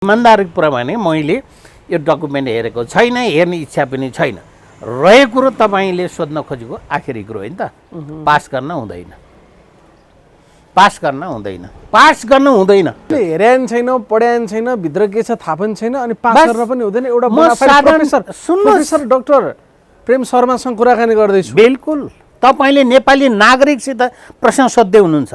इमान्दारी कुरा भने मैले यो डकुमेन्ट हेरेको छैन, हेर्ने इच्छा पनि छैन। रहेको कुरो तपाईँले सोध्न खोजेको आखिरी कुरो होइन त। पास गर्न हुँदैन, पास गर्न हुँदैन, पास गर्नु हुँदैन। हेर्यान छैन, पढ्यान छैन, भित्र के छ थाहा पनि छैन, अनि पास गर्न पनि हुँदैन। एउटा प्रोफेसर डाक्टर प्रेम शर्मासँग कुराकानी गर्दैछु। बिल्कुल, तपाईँले नेपाली नागरिकसित प्रश्न सोध्दै हुनुहुन्छ।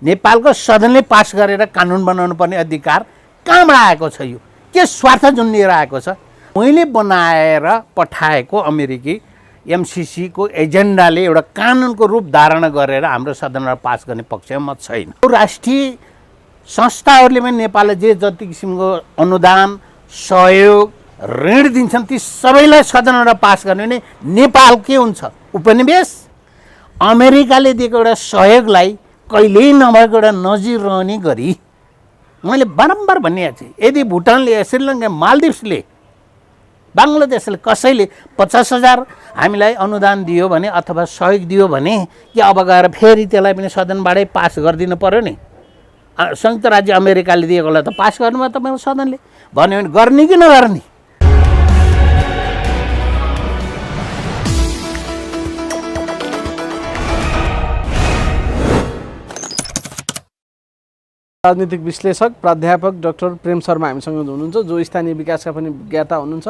नेपालको सदनले पास गरेर कानुन बनाउनु पर्ने अधिकार कहाँबाट आएको छ? यो के स्वार्थ जुन लिएर आएको छ? मैले बनाएर पठाएको अमेरिकी एमसिसी को एजेन्डाले एउटा कानुनको रूप धारण गरेर हाम्रो सदनमा पास गर्ने पक्षमा म छैन। राष्ट्रिय संस्थाहरूले पनि नेपाललाई जे जति किसिमको अनुदान, सहयोग, ऋण दिन्छन् ती सबैलाई सदनमा पास गर्ने भने नेपाल के हुन्छ? उपनिवेश? अमेरिकाले दिएको एउटा सहयोगलाई कहिल्यै नभएको एउटा नजिर रहने गरी मैले बारम्बार भनिएको छु। यदि भुटानले, श्रीलङ्का, मालदिप्सले, बङ्गलादेशले कसैले 50,000 हामीलाई अनुदान दियो भने अथवा सहयोग दियो भने कि अब गएर फेरि त्यसलाई पनि सदनबाटै पास गरिदिनु पर्यो नि? संयुक्त राज्य अमेरिकाले दिएकोलाई त पास गर्नुभयो तपाईँको सदनले। भन्यो भने गर्ने कि नगर्ने? राजनीतिक विश्लेषक प्राध्यापक डाक्टर प्रेम शर्मा हामीसँग हुनुहुन्छ, जो स्थानीय विकासका पनि ज्ञाता हुनुहुन्छ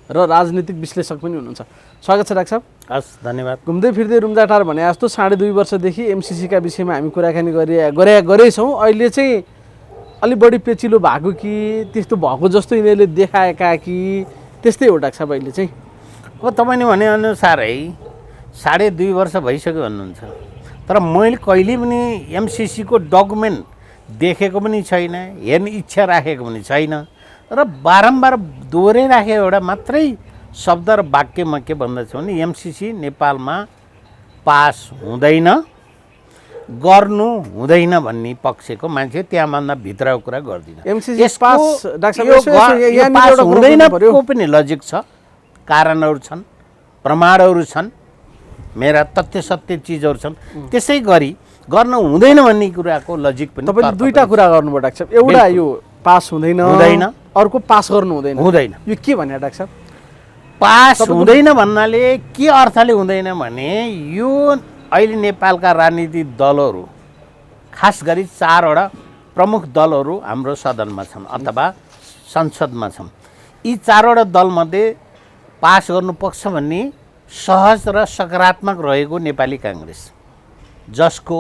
र राजनीतिक विश्लेषक पनि हुनुहुन्छ। स्वागत छ डाक्टर साहब। हस्, धन्यवाद। घुम्दै फिर्दै रुम्जाटार भने जस्तो 2.5 वर्षदेखि एमसिसीका विषयमा हामी कुराकानी गरेछौँ। अहिले चाहिँ अलि बढी पेचिलो भएको कि त्यस्तो भएको जस्तो यिनीहरूले देखाएका कि त्यस्तै हो डाक्टर साहब अहिले चाहिँ? अब तपाईँले भनेअनुसारै 2.5 वर्ष भइसक्यो भन्नुहुन्छ, तर मैले कहिले पनि एमसिसी को डकुमेन्ट देखेको पनि छैन, हेर्ने इच्छा राखेको पनि छैन र बारम्बार दोहोऱ्याइराखेको एउटा मात्रै शब्द र वाक्य म के भन्दछु भने एमसिसी नेपालमा पास हुँदैन, गर्नु हुँदैन भन्ने पक्षको मान्छे त्यहाँभन्दा भित्रको कुरा गर्दिनँ। एमसिसी पास हुँदैन को पनि लजिक छ, कारणहरू छन्, प्रमाणहरू छन्, मेरा तथ्य सत्य चिजहरू छन्। त्यसै गरी गर्न हुँदैन भन्ने कुराको लजिक पनि तपाईँले दुईटा कुरा गर्नुभयो डाक्टर साहब। एउटा यो पास हुँदैन, अर्को पास गर्नु हुँदैन। यो के भने डाक्टर साहब? पास हुँदैन भन्नाले के अर्थले हुँदैन भने यो अहिले नेपालका राजनीतिक दलहरू, खास गरी 4वटा प्रमुख दलहरू हाम्रो सदनमा छन् अथवा संसदमा छन्। यी 4वटा दलमध्ये पास गर्नु पक्ष भन्ने सहज र सकारात्मक रहेको नेपाली काङ्ग्रेस, जसको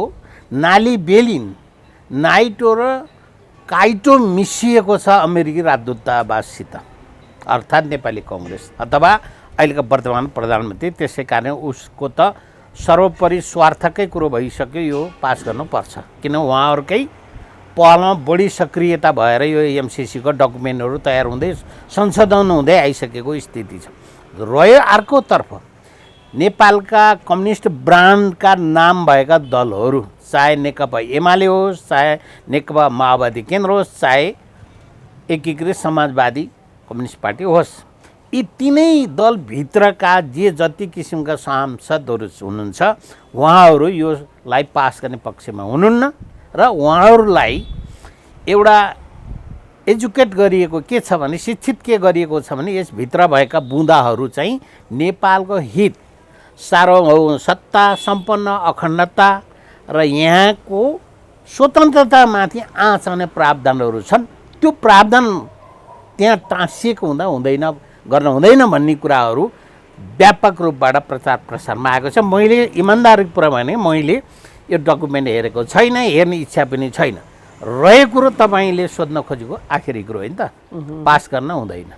नाली बेलिन, नाइटो र काइटो मिसिएको छ अमेरिकी राजदूतावाससित, अर्थात् नेपाली काङ्ग्रेस अथवा अहिलेको वर्तमान प्रधानमन्त्री। त्यसै कारण उसको त सर्वोपरि स्वार्थकै कुरो भइसक्यो, यो पास गर्नुपर्छ। किन उहाँहरूकै पहलमा बढी सक्रियता भएर यो एमसिसी को डकुमेन्टहरू तयार हुँदै संशोधन हुँदै आइसकेको स्थिति छ। रह्यो अर्कोतर्फ नेपालका कम्युनिस्ट ब्रान्डका नाम भएका दलहरू, चाहे नेकपा एमाले होस्, चाहे नेकपा माओवादी केन्द्र होस्, चाहे एकीकृत समाजवादी कम्युनिस्ट पार्टी होस्, यी तीनै दलभित्रका जे जति किसिमका सांसदहरू हुनुहुन्छ उहाँहरू योलाई पास गर्ने पक्षमा हुनुहुन्न र उहाँहरूलाई एउटा एजुकेट गरिएको के छ भने, शिक्षित के गरिएको छ भने यसभित्र भएका बुँदाहरू चाहिँ नेपालको हित, सार्वभौम सत्ता, सम्पन्न अखण्डता र यहाँको स्वतन्त्रतामाथि आँच्ने प्रावधानहरू छन्। त्यो प्रावधान त्यहाँ टाँसिएको हुँदा हुँदैन, गर्न हुँदैन भन्ने कुराहरू व्यापक रूपबाट प्रचार प्रसारमा आएको छ। मैले इमान्दारी कुरा भने मैले यो डकुमेन्ट हेरेको छैन, हेर्ने इच्छा पनि छैन। रहेको कुरो तपाईँले सोध्न खोजेको आखिरी कुरो होइन त। पास गर्न हुँदैन,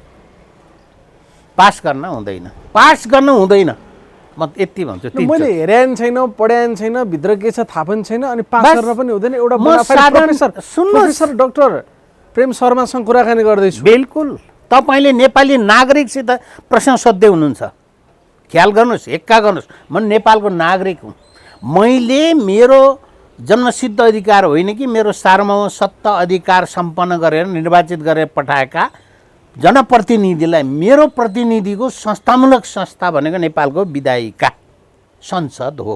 पास गर्न हुँदैन, पास गर्नु हुँदैन। म यति भन्छु। मैले हेर्यान छैन, पढ्यान छैन, भित्र के छ थाहा पनि छैन, अनि पास गर्न पनि हुँदैन। एउटा प्रोफेसर डाक्टर प्रेम शर्मासँग कुराकानी गर्दैछु। बिल्कुल, तपाईँले नेपाली नागरिकसित प्रश्न सोध्दै हुनुहुन्छ। ख्याल गर्नुहोस्, एक्का गर्नुहोस्, म नेपालको नागरिक हुँ। मैले मेरो जन्मसिद्ध अधिकार होइन कि मेरो सार्वभौम सत्ता अधिकार सम्पन्न गरेर निर्वाचित गरेर पठाएका जनप्रतिनिधिलाई, मेरो प्रतिनिधिको संस्थामूलक संस्था भनेको नेपालको विधायिका संसद हो।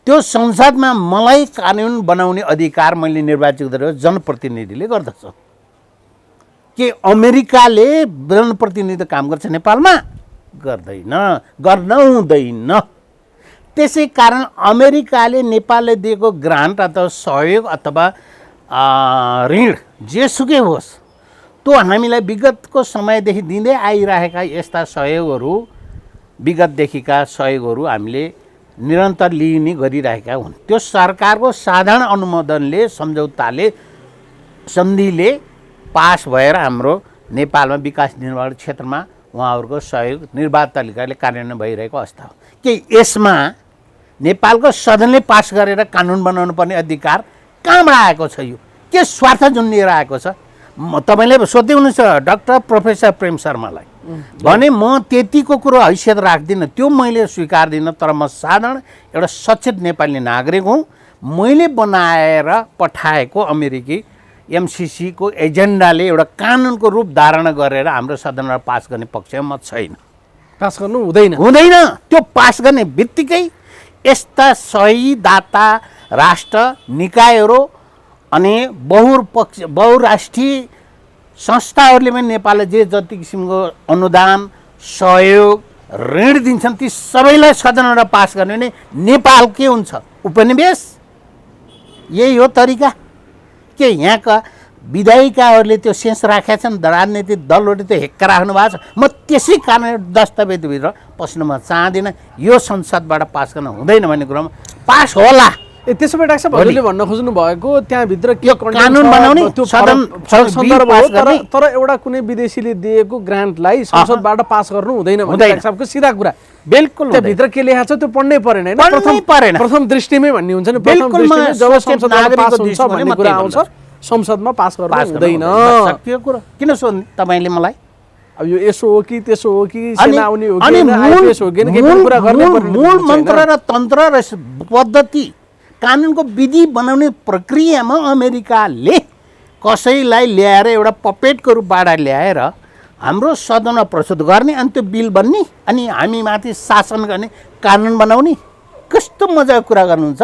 त्यो संसदमा मलाई कानुन बनाउने अधिकार मैले निर्वाचित गरेर जनप्रतिनिधिले गर्दछ। के अमेरिकाले जनप्रतिनिधित्व काम गर्छ नेपालमा? गर्दैन, गर्न हुँदैन। त्यसै कारण अमेरिकाले नेपालले दिएको ग्रान्ट अथवा सहयोग अथवा ऋण जेसुकै होस्, त्यो हामीलाई विगतको समयदेखि दिँदै आइरहेका यस्ता सहयोगहरू, विगतदेखिका सहयोगहरू हामीले निरन्तर लिने गरिरहेका हुन्। त्यो सरकारको साधारण अनुमोदनले, सम्झौताले, सन्धिले पास भएर हाम्रो नेपालमा विकास निर्माण क्षेत्रमा उहाँहरूको सहयोग निर्वाध तरिकाले कार्यान्वयन भइरहेको अवस्था हो। के यसमा नेपालको सदनले पास गरेर कानुन बनाउनु पर्ने अधिकार कहाँबाट आएको छ? यो के स्वार्थ जुन लिएर आएको छ? तपाईँले सोध्दै हुनुहुन्छ डाक्टर प्रोफेसर प्रेम शर्मालाई भने म त्यतिको कुरो हैसियत राख्दिनँ, त्यो मैले स्वीकार्दिनँ। तर म साधारण एउटा सचेत नेपाली नागरिक हुँ। मैले बनाएर पठाएको अमेरिकी एमसिसीको एजेन्डाले एउटा कानुनको रूप धारण गरेर हाम्रो सदनमा पास गर्ने पक्षमा म छैन। पास गर्नु हुँदैन। त्यो पास गर्ने बित्तिकै यस्ता सही दाता राष्ट्र निकायहरू अनि बहुराष्ट्रिय संस्थाहरूले पनि नेपाललाई जे जति किसिमको अनुदान, सहयोग, ऋण दिन्छन् ती सबैलाई सदनबाट पास गर्ने भने नेपाल के हुन्छ? उपनिवेश? यही हो तरिका? के यहाँका विधायिकाहरूले त्यो सेन्स राखेका छन्? राजनीतिक दलहरूले त्यो हेक्का राख्नु भएको छ। म त्यसै कारण दस्तावेजभित्र पस्न म चाहदिनँ। यो संसदबाट पास गर्न हुँदैन भन्ने कुरामा पास होला। त्यसो भए डाक्टर साहब हजुरले भन्न खोज्नु भएको त्यहाँभित्र के कानुन बनाउने सन्दर्भ हो, तर एउटा कुनै विदेशीले दिएको ग्रान्टलाई संसदबाट पास गर्नु हुँदैन भन्ने डाक्टर साहबको सिधा कुरा। बिल्कुल त्यहाँभित्र के लेखा छ त्यो पढ्नै परेन हैन? प्रथम दृष्टिमै भन्ने हुन्छ नि, प्रथम दृष्टिमै जब संसदमा पास हुन्छ भन्ने कुरा आउँछ, संसदमा पास गर्नु हुँदैन। त्यो कुरा किन सोध्ने तपाईँले मलाई? अब यो यसो हो कि त्यसो हो कि सेना आउने हो कि आइपिएस हो कि के कुरा गर्ने पर्ने? मूल मन्त्र र तन्त्र र पद्धति, कानुनको विधि बनाउने प्रक्रियामा अमेरिकाले कसैलाई ल्याएर एउटा पपेटको रूपबाट ल्याएर हाम्रो सदनमा प्रस्तुत गर्ने अनि त्यो बिल बन्ने अनि हामी माथि शासन गर्ने, कानुन बनाउने, कस्तो मजाको कुरा गर्नुहुन्छ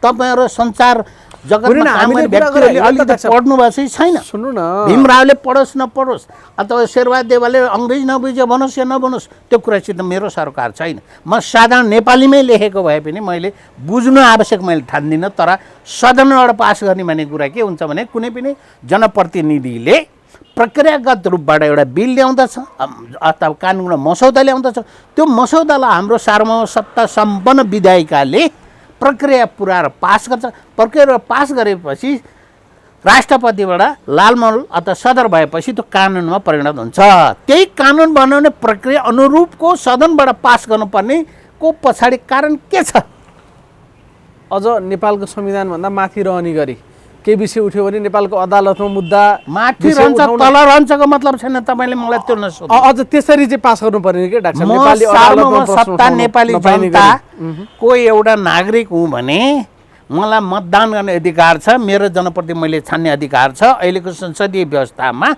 तपाईँहरू। संसार जगतमा काम गर्ने व्यक्तिहरूले अलिकति पढ्नु भएको छैन। सुन्नु न, भीमरावले पढोस् नपढोस् अथवा शेरबहादेवले अङ्ग्रेजी नबुझ्यो बनोस् या नबनोस्, त्यो कुरासित मेरो सरकार छैन। म साधारण नेपालीमै लेखेको भए पनि मैले बुझ्नु आवश्यक मैले ठान्दिनँ। तर सदनबाट पास गर्ने भन्ने कुरा के हुन्छ भने कुनै पनि जनप्रतिनिधिले प्रक्रियागत रूपबाट एउटा बिल ल्याउँदछ अथवा कानुनको मसौदा ल्याउँदछ, त्यो मसौदालाई हाम्रो सार्वभौम सत्ता सम्पन्न विधायिकाले प्रक्रिया पुऱ्याएर पास गर्छ। प्रक्रिया पास गरेपछि राष्ट्रपतिबाट लालमहल अथवा सदर भएपछि त्यो कानुनमा परिणत हुन्छ। त्यही कानुन बनाउने प्रक्रिया अनुरूपको सदनबाट पास गर्नुपर्ने को पछाडि कारण के छ? अझ नेपालको संविधानभन्दा माथि रहने गरी केही विषय उठ्यो भने नेपालको अदालतमा मुद्दा माथि रहन्छ तल रहन्छको मतलब छैन। तपाईँले मलाई त्यो नसोध्नु। अझ त्यसरी चाहिँ पास गर्नुपर्ने के डाक्टर साहब? नेपाली सार्वभौम सत्ता नेपाली जनताको एउटा नागरिक हुँ भने मलाई मतदान गर्ने अधिकार छ, मेरो जनप्रति मैले छान्ने अधिकार छ। अहिलेको संसदीय व्यवस्थामा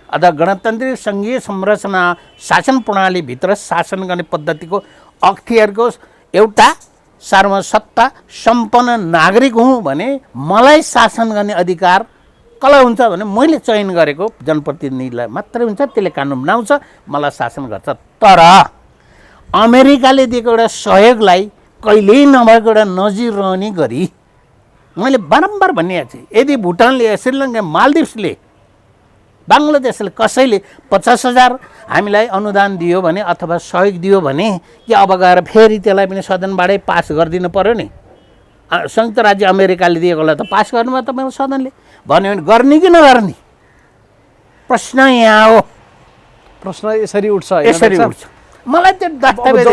अथवा गणतन्त्रिक सङ्घीय संरचना शासन प्रणालीभित्र शासन गर्ने पद्धतिको अख्तियारको एउटा सार्वभौम सत्ता सम्पन्न नागरिक हुँ भने मलाई शासन गर्ने अधिकार कसलाई हुन्छ भने मैले चयन गरेको जनप्रतिनिधिलाई मात्रै हुन्छ। त्यसले कानुन बनाउँछ, मलाई शासन गर्छ। तर अमेरिकाले दिएको एउटा सहयोगलाई कहिल्यै नभएको एउटा नजिर रहने गरी मैले बारम्बार भनिएको छु, यदि भुटानले, श्रीलङ्का, मालदिप्सले, बङ्गलादेशले कसैले 50,000 हामीलाई अनुदान दियो भने अथवा सहयोग दियो भने कि अब गएर फेरि त्यसलाई पनि सदनबाटै पास गरिदिनु पर्यो नि? संयुक्त राज्य अमेरिकाले दिएकोलाई त पास गर्नुभयो तपाईँको सदनले भन्यो भने गर्ने कि नगर्ने प्रश्न यहाँ हो। प्रश्न यसरी उठ्छ, यसरी उठ्छ। मलाई त्यो दस्तावेज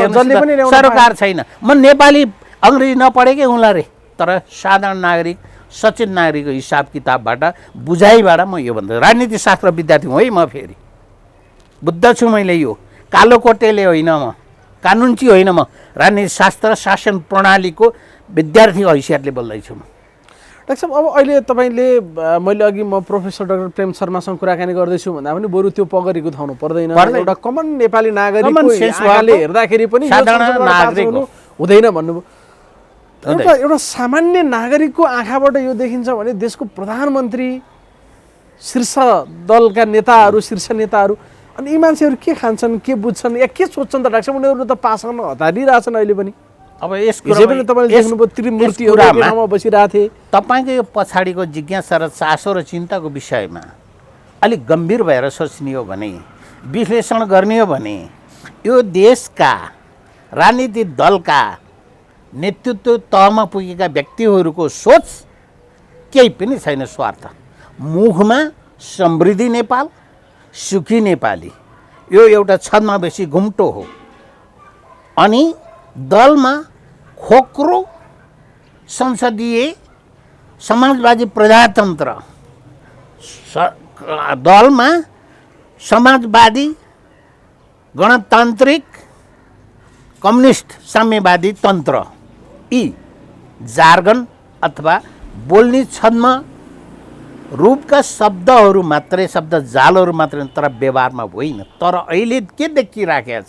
सरकार छैन। म नेपाली अङ्ग्रेजी नपढेकै हुँला रे, तर साधारण नागरिक सचेत नागरिकको हिसाब किताबबाट बुझाइबाट म यो भन्दा राजनीति शास्त्र विद्यार्थी हुँ है। म फेरि बुद्ध छु मैले। यो कालो कोटेले होइन, म कानुनची होइन, म राजनीति शास्त्र शासन प्रणालीको विद्यार्थी हैसियतले बोल्दैछु। डाक्टर साहब अब अहिले तपाईँले मैले अघि म प्रोफेसर डाक्टर प्रेम शर्मासँग कुराकानी गर्दैछु भन्दा पनि बरु त्यो पगरीको थाउनु पर्दैन। एउटा कमन नेपाली नागरिकले हेर्दाखेरि पनि साधारण नागरिक हुँदैन भन्नुभयो। एउटा सामान्य नागरिकको आँखाबाट यो देखिन्छ भने देशको प्रधानमन्त्री शीर्ष दलका नेताहरू शीर्ष नेताहरू अनि यी मान्छेहरू के खान्छन् के बुझ्छन् या के सोध्छन् त डाक्टर साहब उनीहरू त पासँग हतारिरहेछन् अहिले पनि अब यस हिजो पनि तपाईँले देख्नुभयो त्रिमूर्तिहरू एकै ठाउँमा बसिरहेथे तपाईँको यो पछाडिको जिज्ञासा र चासो र चिन्ताको विषयमा अलिक गम्भीर भएर सोच्ने हो भने विश्लेषण गर्ने हो भने यो देशका राजनीतिक दलका नेतृत्व तहमा पुगेका व्यक्तिहरूको सोच केही पनि छैन स्वार्थ मुखमा समृद्धि नेपाल सुखी नेपाली यो एउटा छद्मवेशी घुम्टो हो अनि दलमा खोक्रो संसदीय समाजवादी प्रजातन्त्र दलमा समाजवादी गणतान्त्रिक कम्युनिस्ट साम्यवादी तन्त्र यी जार्गन अथवा बोल्ने छद्म रूपका शब्दहरू मात्रै शब्द जालहरू मात्रै तर व्यवहारमा होइन तर अहिले के देखिराखेको छ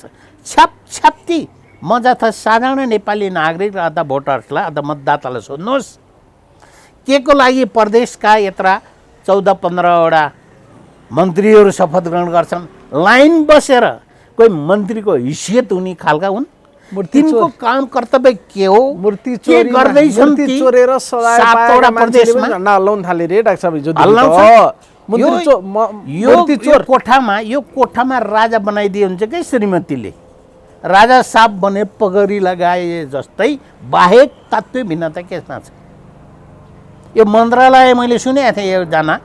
छ्यापछ्याप्ती म जथा साधारण नेपाली नागरिक र अथवा भोटर्सलाई अथवा मतदातालाई सोध्नुहोस् के को लागि प्रदेशका यत्रा 14-15वटा मन्त्रीहरू शपथ ग्रहण गर्छन् लाइन बसेर कोही मन्त्रीको हैसियत हुने खालका हुन् तिनको काम कर्तव्य के हो मूर्ति के गर्दैछन् मूर्ति चोरेर सातवटा प्रदेशमा झण्डा हल्लाउन थाले रे डाक्टर साहब हिजो यो कोठामा राजा बनाइदिए हुन्छ कि श्रीमतीले राजा साहब बने पगरी लगाए जस्तै बाहेक तत्त्व भिन्नता केमा छ यो मन्त्रालय मैले सुनेको थिएँ एकजना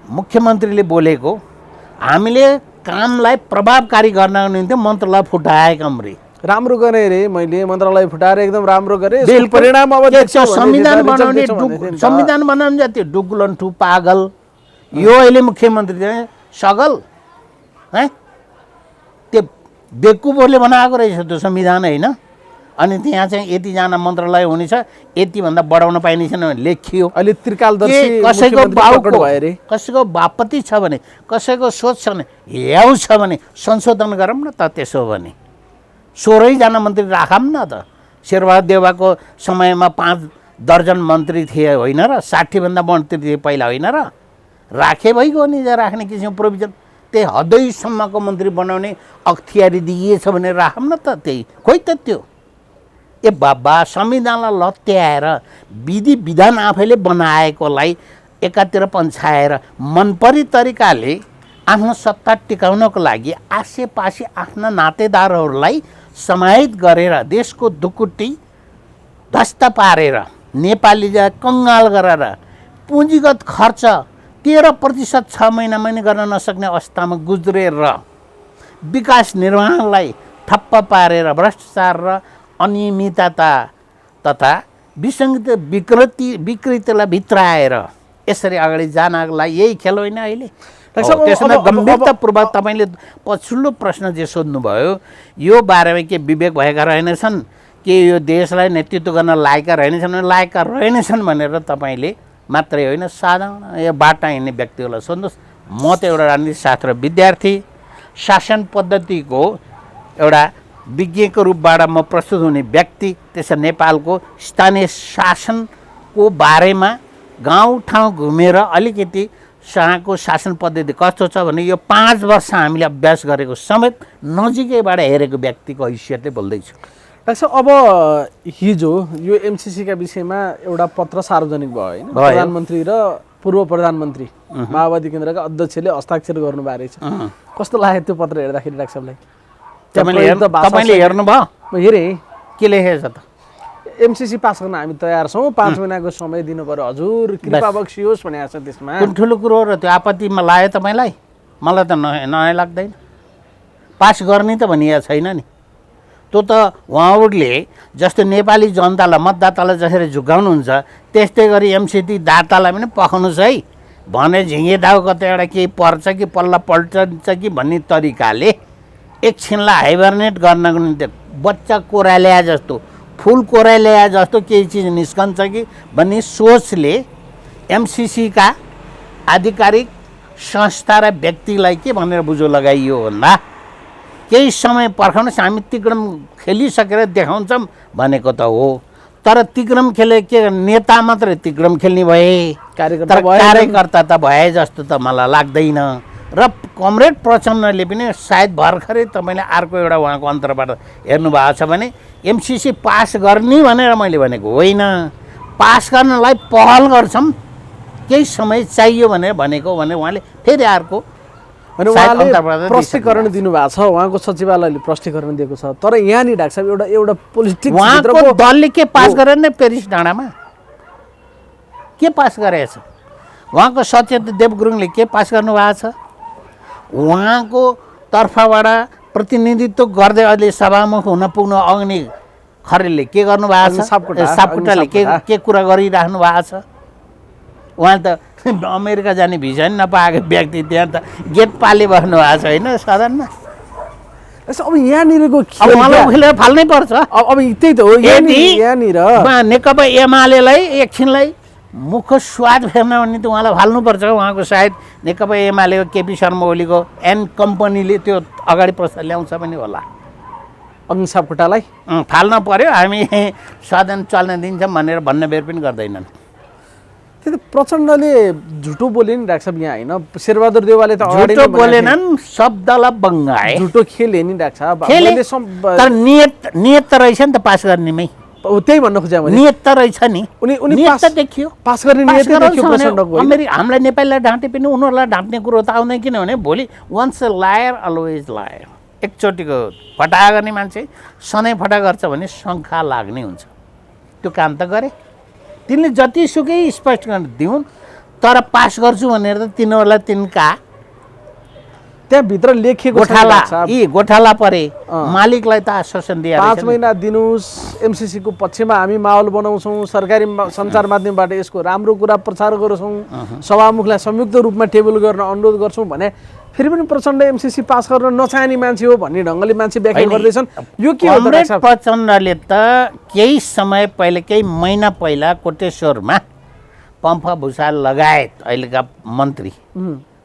मुख्यमन्त्रीले बोलेको हामीले कामलाई प्रभावकारी गर्नको निम्ति मन्त्रालय फुटाएका रे राम्रो गरे रे मैले मन्त्रालय फुटाएर एकदम राम्रो गरे परिणाम अब संविधान बनाउने जति डुगुलन्ठु पागल यो अहिले मुख्यमन्त्री चाहिँ सगल है त्यो बेकुबहरूले बनाएको रहेछ त्यो संविधान होइन अनि त्यहाँ चाहिँ यतिजना मन्त्रालय हुनेछ यतिभन्दा बढाउन पाइने छैन भने लेखियो अहिले त्रिकालदर्शी कसैको कसैको बापति छ भने कसैको सोच छ भने ह्याउ छ भने संशोधन गरौँ न त त्यसो भने 16जना मन्त्री राखौँ न त शेरबहादुर देउवाको समयमा 5 दर्जन मन्त्री थिए होइन र 60भन्दा मन्त्री थिए पहिला होइन र राखे भइगयो नि राख्ने किसिमको प्रोभिजन त्यही हदैसम्मको मन्त्री बनाउने अख्तियारी दिइएछ भने राखौँ न त त्यही खोइ त त्यो ए बाबा संविधानलाई लत्याएर विधि विधान आफैले बनाएकोलाई एकातिर पन्छाएर मनपरी तरिकाले आफ्नो सत्ता टिकाउनको लागि आसेपासे आफ्ना नातेदारहरूलाई समाहित गरेर देशको ढुकुटी ध्वस्त पारेर नेपालीलाई कङ्गाल गरेर पुँजीगत खर्च 13% 6 महिनामा नै गर्न नसक्ने अवस्थामा गुज्रेर विकास निर्माणलाई ठप्प पारेर भ्रष्टाचार र अनियमितता तथा विसङ्गति विकृतिलाई भित्राएर यसरी अगाडि जानको लागि यही खेल होइन अहिले त्यसमा गम्भीरतापूर्वक तपाईँले पछिल्लो प्रश्न जे सोध्नुभयो यो बारेमा के विवेक भएका रहेनछन् के यो देशलाई नेतृत्व गर्न लायकका रहेनछन् लायकका रहेनछन् भनेर तपाईँले मात्रै होइन साधारण यो बाटा हिँड्ने व्यक्तिहरूलाई सोध्नुहोस् म त एउटा राजनीति शास्त्र विद्यार्थी शासन पद्धतिको एउटा विज्ञको रूपबाट म प्रस्तुत हुने व्यक्ति त्यसै नेपालको स्थानीय शासनको बारेमा गाउँठाउँ घुमेर अलिकति शाहको शासन पद्धति कस्तो छ भने यो 5 वर्ष हामीले अभ्यास गरेको समेत नजिकैबाट हेरेको व्यक्तिको हैसियतले बोल्दैछु डाक्टर साहब अब हिजो यो एमसीसीका विषयमा एउटा पत्र सार्वजनिक भयो होइन प्रधानमन्त्री र पूर्व प्रधानमन्त्री माओवादी केन्द्रका अध्यक्षले हस्ताक्षर गर्नुभएको रहेछ कस्तो लाग्यो त्यो पत्र हेर्दाखेरि डाक्टर साहबलाई तपाईँले हेर्नुभयो म हेरेँ के लेखेछ त एमसीसी पास गर्न हामी तयार छौँ 5 महिनाको समय दिनु पर्यो हजुर कृपा बक्सियोस् भनेको छ त्यसमा कुन ठुलो कुरो र त्यो आपत्तिमा लाग्यो तपाईँलाई मलाई त नयाँ लाग्दैन पास गर्ने त भनिएको छैन नि त्यो त उहाँहरूले जस्तो नेपाली जनतालाई मतदातालाई जसरी झुकाउनुहुन्छ त्यस्तै गरी एमसीसी दातालाई पनि पखाउनुहोस् है भने झिँगे दाउ कतै एउटा केही पर्छ कि पल्ला पल्टन्छ कि भन्ने तरिकाले एकछिनलाई हाइबरनेट गर्नको निम्ति बच्चा कोरा ल्याए जस्तो फुल कोरा ल्याए जस्तो केही चिज निस्कन्छ कि भन्ने सोचले एमसीसीका आधिकारिक संस्था र व्यक्तिलाई के भनेर बुझो लगाइयो भन्दा केही समय पर्खाउनुहोस् हामी तिक्रम खेलिसकेर देखाउँछौँ भनेको त हो तर तिक्रम खेले के नेता मात्रै तिक्रम खेल्ने भए कार्यकर्ता तर भए कार्यकर्ता त भए जस्तो त मलाई लाग्दैन। र कमरेड प्रचण्डले पनि सायद भर्खरै तपाईँले अर्को एउटा उहाँको अन्तर्बाट हेर्नुभएको छ भने एमसिसी पास गर्ने भनेर मैले भनेको होइन, पास गर्नलाई पहल गर्छौँ, केही समय चाहियो भनेर भनेको भने उहाँले फेरि अर्को भने उहाँले प्रष्टीकरण दिनुभएको छ, उहाँको सचिवालयले प्रष्टीकरण दिएको छ। तर यहाँ नि डाक्टर साहब एउटा पोलिटिक्स उहाँको दलले के पास गरेन नि पेरिस डाँडामा के पास गरेछ? उहाँको सचेत देव गुरुङले के पास गर्नुभएको छ? उहाँको तर्फबाट प्रतिनिधित्व गर्दै अहिले सभामुख हुन पुग्नु अग्नि खरेलले के गर्नुभएको छ? सापकोटाले के कुरा गरिराख्नु भएको छ? उहाँ त अमेरिका जाने भिजा नि नपाएको व्यक्ति त्यहाँ त गेट पाले बस्नु भएको छ होइन सदनमा। अब यहाँनिरको उहाँलाई उखेलेर फाल्नै पर्छ। अब त्यही त हो यहाँनिर नेकपा एमालेलाई एकछिनलाई मुख स्वाद फेर्न भने त उहाँलाई फाल्नुपर्छ। उहाँको सायद नेकपा एमालेको केपी शर्मा ओलीको एन कम्पनीले त्यो अगाडि प्रस्ताव ल्याउँछ पनि होला। अग्नि सापकोटालाई फाल्न पर्यो, हामी सदन चल्न दिन्छौँ भनेर भन्ने बेर पनि गर्दैनन्। त्यही त प्रचण्डले झुटो बोले नि डाक्टर साहब यहाँ होइन, शेरबहादुर देउवाले त झुटो बोलेनन्, शब्दलाई बङ्गाए। झुटो खेले नि डाक्टर साहब। तर नियत त रहेछ नि त पास गर्नेमै। त्यही भन्न खोजेँ मैले, नियत त रहेछ नि, उनी नियत त देखियो, पास गर्ने नियत देखियो प्रचण्डको। हामीलाई नेपालीलाई ढाँटे पनि उनीहरूलाई ढाँट्ने कुरो त आउँदैन, किनभने भोलि once a liar always liar. एकचोटिको फटा गर्ने मान्छे सधैँ फटा गर्छ भने शङ्का लाग्ने हुन्छ। त्यो काम त गरे, तिनले जतिसुकै स्पष्ट गर्न दिउन्, तर पास गर्छु भनेर त तिनीहरूलाई तिनका त्यहाँभित्र लेखिएको गोठाला परे मालिकलाई त आश्वासन दिए 5 महिना दिनुहोस्, एमसिसीको पक्षमा हामी माहौल बनाउँछौँ, सरकारी सञ्चार माध्यमबाट यसको राम्रो कुरा प्रचार गर्छौँ, सभामुखलाई संयुक्त रूपमा टेबल गर्न अनुरोध गर्छौँ भने फेरि पनि प्रचण्ड एमसिसी पास गर्न नचाहने मान्छे हो भन्ने ढङ्गले मान्छे व्याख्या गर्दैछन्। यो के हो त? प्रचण्डले त केही समय पहिला, केही महिना पहिला कोटेश्वरमा पम्फा भुषाल लगायत अहिलेका मन्त्री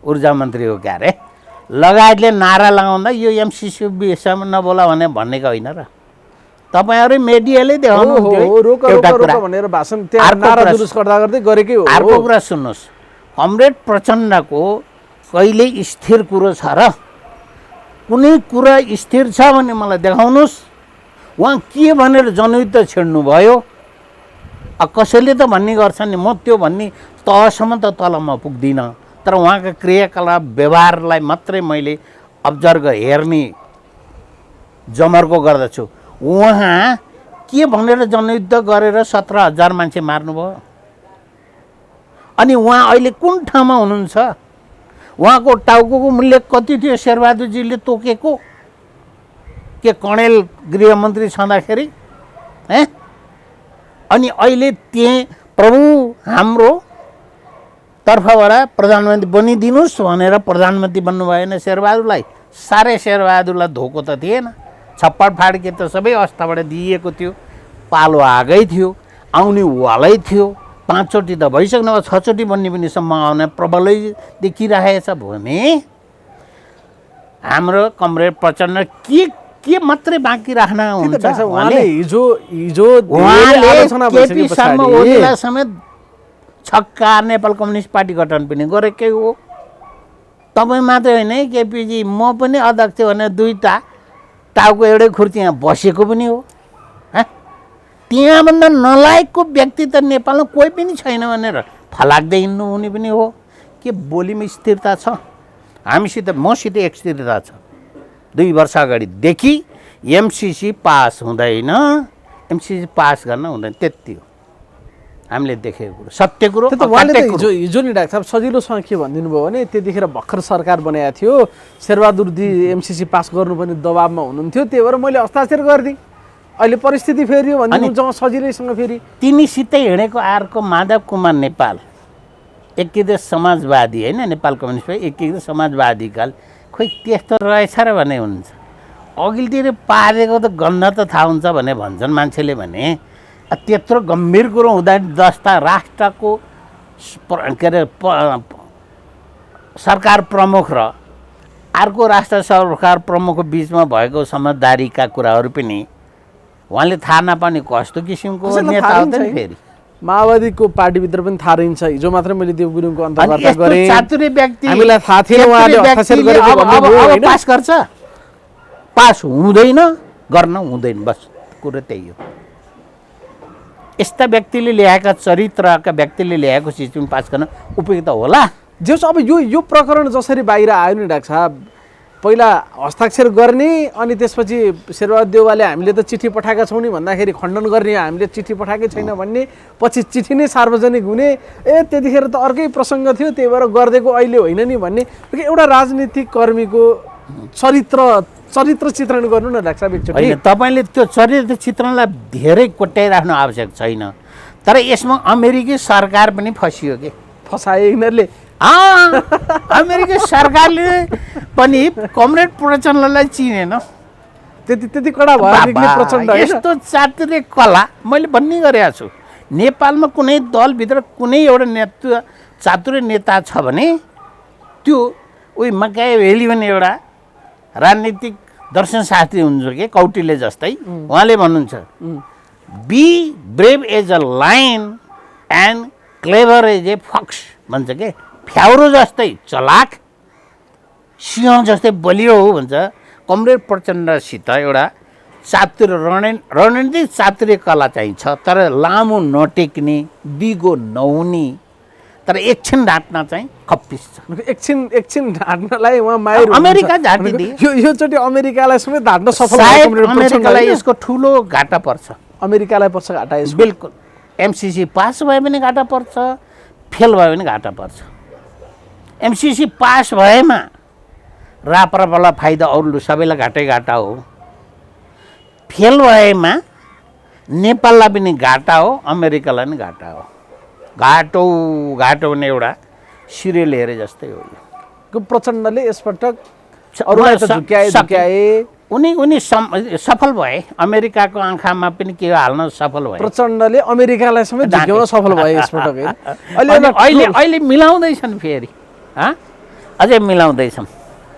ऊर्जा मन्त्री हो क्या अरे लगायतले नारा लगाउँदा यो एमसिसी विषयमा नबोला भने भनेको होइन र? तपाईँहरू मिडियाले देखाउनु भनेर भाषण त्यहाँ नारा जुलुस गर्दा गर्दै गरेकै हो। अर्को कुरा सुन्नुहोस्, कमरेड प्रचण्डको कहिले स्थिर कुरो छ र? कुनै कुरा स्थिर छ भने मलाई देखाउनुहोस्। उहाँ के भनेर जनयुद्ध छेड्नु भयो? कसैले त भन्ने गर्छन् नि, म त्यो भन्ने तहसम्म त तल म पुग्दिनँ, तर उहाँका क्रियाकलाप व्यवहारलाई मात्रै मैले अब्जर्भ हेर्ने जमर्को गर्दछु। उहाँ के भनेर जनयुद्ध गरेर 17,000 मान्छे मार्नुभयो? अनि उहाँ अहिले कुन ठाउँमा हुनुहुन्छ? उहाँको टाउको मूल्य कति थियो शेरबहादुरजीले तोकेको? के कणेल गृहमन्त्री छँदाखेरि अनि अहिले त्यही प्रभु हाम्रो तर्फबाट प्रधानमन्त्री बनिदिनुहोस् भनेर प्रधानमन्त्री बन्नु भएन शेरबहादुरलाई। साह्रै शेरबहादुरलाई धोको त थिएन, छप्पड फाड्के त सबै अवस्थाबाट दिइएको थियो, पालो आगै थियो, आउने वालै थियो, 5 चोटि त भइसक्नु अब 6 चोटि बन्ने पनि सम्भावना प्रबलै देखिरहेछ भने हाम्रो कमरेड प्रचण्ड के मात्रै बाँकी राख्न हुन्छ? उहाँले हिजो केपी शर्मा ओलीलाई समेत छक्का नेपाल कम्युनिस्ट पार्टी गठन पनि गरेकै हो। तपाईँ मात्रै होइन है केपीजी, म पनि अध्यक्ष भनेर 2टा टाउको एउटै खुर्ची यहाँ बसेको पनि हो। त्यहाँभन्दा नलायकको व्यक्ति त नेपालमा कोही पनि छैन भनेर फलाक्दै हिँड्नु हुने पनि हो। के बोलीमा स्थिरता छ? हामीसित मसित एक स्थिरता छ। 2 वर्ष अगाडिदेखि एमसिसी पास हुँदैन, एमसिसी पास गर्न हुँदैन, त्यति हो हामीले देखेको कुरो, सत्य कुरो। हिजो नि डाक्टर साहब सजिलोसँग के भनिदिनु भयो भने त्यतिखेर भर्खर सरकार बनाएको थियो, शेरबहादुरजी एमसिसी पास गर्नुपर्ने दबाबमा हुनुहुन्थ्यो, त्यही भएर मैले हस्ताक्षर गरिदिएँ, अहिले परिस्थिति फेरि भनिदिनुहुन्छ सजिलैसँग। फेरि तिनीसितै हिँडेको अर्को माधव कुमार नेपाल एकीकृत समाजवादी होइन, नेपाल कम्युनिस्ट एकीकृत समाजवादी काल खोइ त्यस्तो रहेछ र भने हुन्छ। अघिल्तिर पारेको त गन्ध त थाहा हुन्छ भने भन्छन् मान्छेले। भने त्यत्रो गम्भीर कुरो हुँदा जस्ता राष्ट्रको के अरे सरकार प्रमुख र अर्को राष्ट्र सरकार प्रमुखको बिचमा भएको समझदारीका कुराहरू पनि उहाँले थाहा नपाउने कस्तो किसिमको नेता हो त नि। फेरि माओवादीको पार्टीभित्र पनि थाहा रहन्छ। हिजो मात्रै मैले देव गुरुङको अनि अन्तर्वार्ता यस्तो गरेँ, चातुर्य व्यक्ति हामीलाई थाहा थिएन उहाँले चातुर्य हस्ताक्षर व्यक्तिले गरेको अब भन्ने भयो, होइन? पास गर्छ, पास हुँदैन, गर्न हुँदैन, बस कुरो त्यही हो। यस्ता व्यक्तिले ल्याएका चरित्रका व्यक्तिले ल्याएको चिज पनि पास गर्न उपयुक्त होला। जे होस्, अब यो प्रकरण जसरी बाहिर आयो नि डाक्टर साहब, पहिला हस्ताक्षर गर्ने अनि त्यसपछि शेरबहादुर देउवाले हामीले त चिठी पठाएका छौँ नि भन्दाखेरि खण्डन गर्ने, हामीले चिठी पठाएकै छैन भन्ने, पछि चिठी नै सार्वजनिक हुने, त्यतिखेर त अर्कै प्रसङ्ग थियो, त्यही भएर गरिदिएको अहिले होइन नि भन्ने। एउटा राजनीतिक कर्मीको चरित्र चित्रण गर्नु न डाक्टर साहब एकचोटि। होइन, तपाईँले त्यो चरित्र चित्रणलाई धेरै कोट्याइराख्नु आवश्यक छैन, तर यसमा अमेरिकी सरकार पनि फसियो कि, फसाए यिनीहरूले। अमेरिकी सरकारले पनि कमरेड प्रचण्डलाई चिनेन। त्यति कडा भयो प्रचण्ड, होइन? यस्तो चातुर्य कला मैले भन्ने गरेको छु। नेपालमा कुनै दलभित्र कुनै एउटा नेतृत्व चातुर्य नेता छ भने त्यो उही मक्याभेली भन्ने एउटा राजनीतिक दर्शनशास्त्री हुनुहुन्छ कि कौटिल्य जस्तै, उहाँले भन्नुहुन्छ be brave as a lion and clever as a fox भन्छ के, फ्याउरो जस्तै चलाक, सिंह जस्तै बलियो हो भन्छ। कमरेड प्रचण्डसित एउटा चातुर्य रणनीतिक चातुर्य कला चाहिँ छ, तर लामो नटेक्ने, बिगो नहुने, तर एकछिन ढाँट्न चाहिँ खप्पिस छ। एकछिन ढाँट्नलाई उहाँ माहिर अमेरिका झाँटिदिए, योचोटि अमेरिकालाई समेत ढाँट्न सफल सायद अमेरिकालाई यसको ठुलो घाटा पर्छ। अमेरिकालाई पर्छ घाटा यसको। बिल्कुल, एमसिसी पास भए पनि घाटा पर्छ, फेल भयो भने घाटा पर्छ। एमसिसी पास भएमा राप्रपालाई फाइदा, अरूले सबैलाई घाटा हो। फेल भएमा नेपाललाई पनि घाटा हो, अमेरिकालाई पनि घाटा हो। घाटो भने एउटा सिरियल हेरे जस्तै हो यो। प्रचण्डले यसपटक अरूलाई त झुक्याए, उनी सफल भए, अमेरिकाको आँखामा पनि के हाल्न सफल भए। प्रचण्डले अमेरिकालाई समेत झुक्याउन सफल भए यसपटक। अहिले मिलाउँदैछन् फेरि, अझै मिलाउँदैछन्।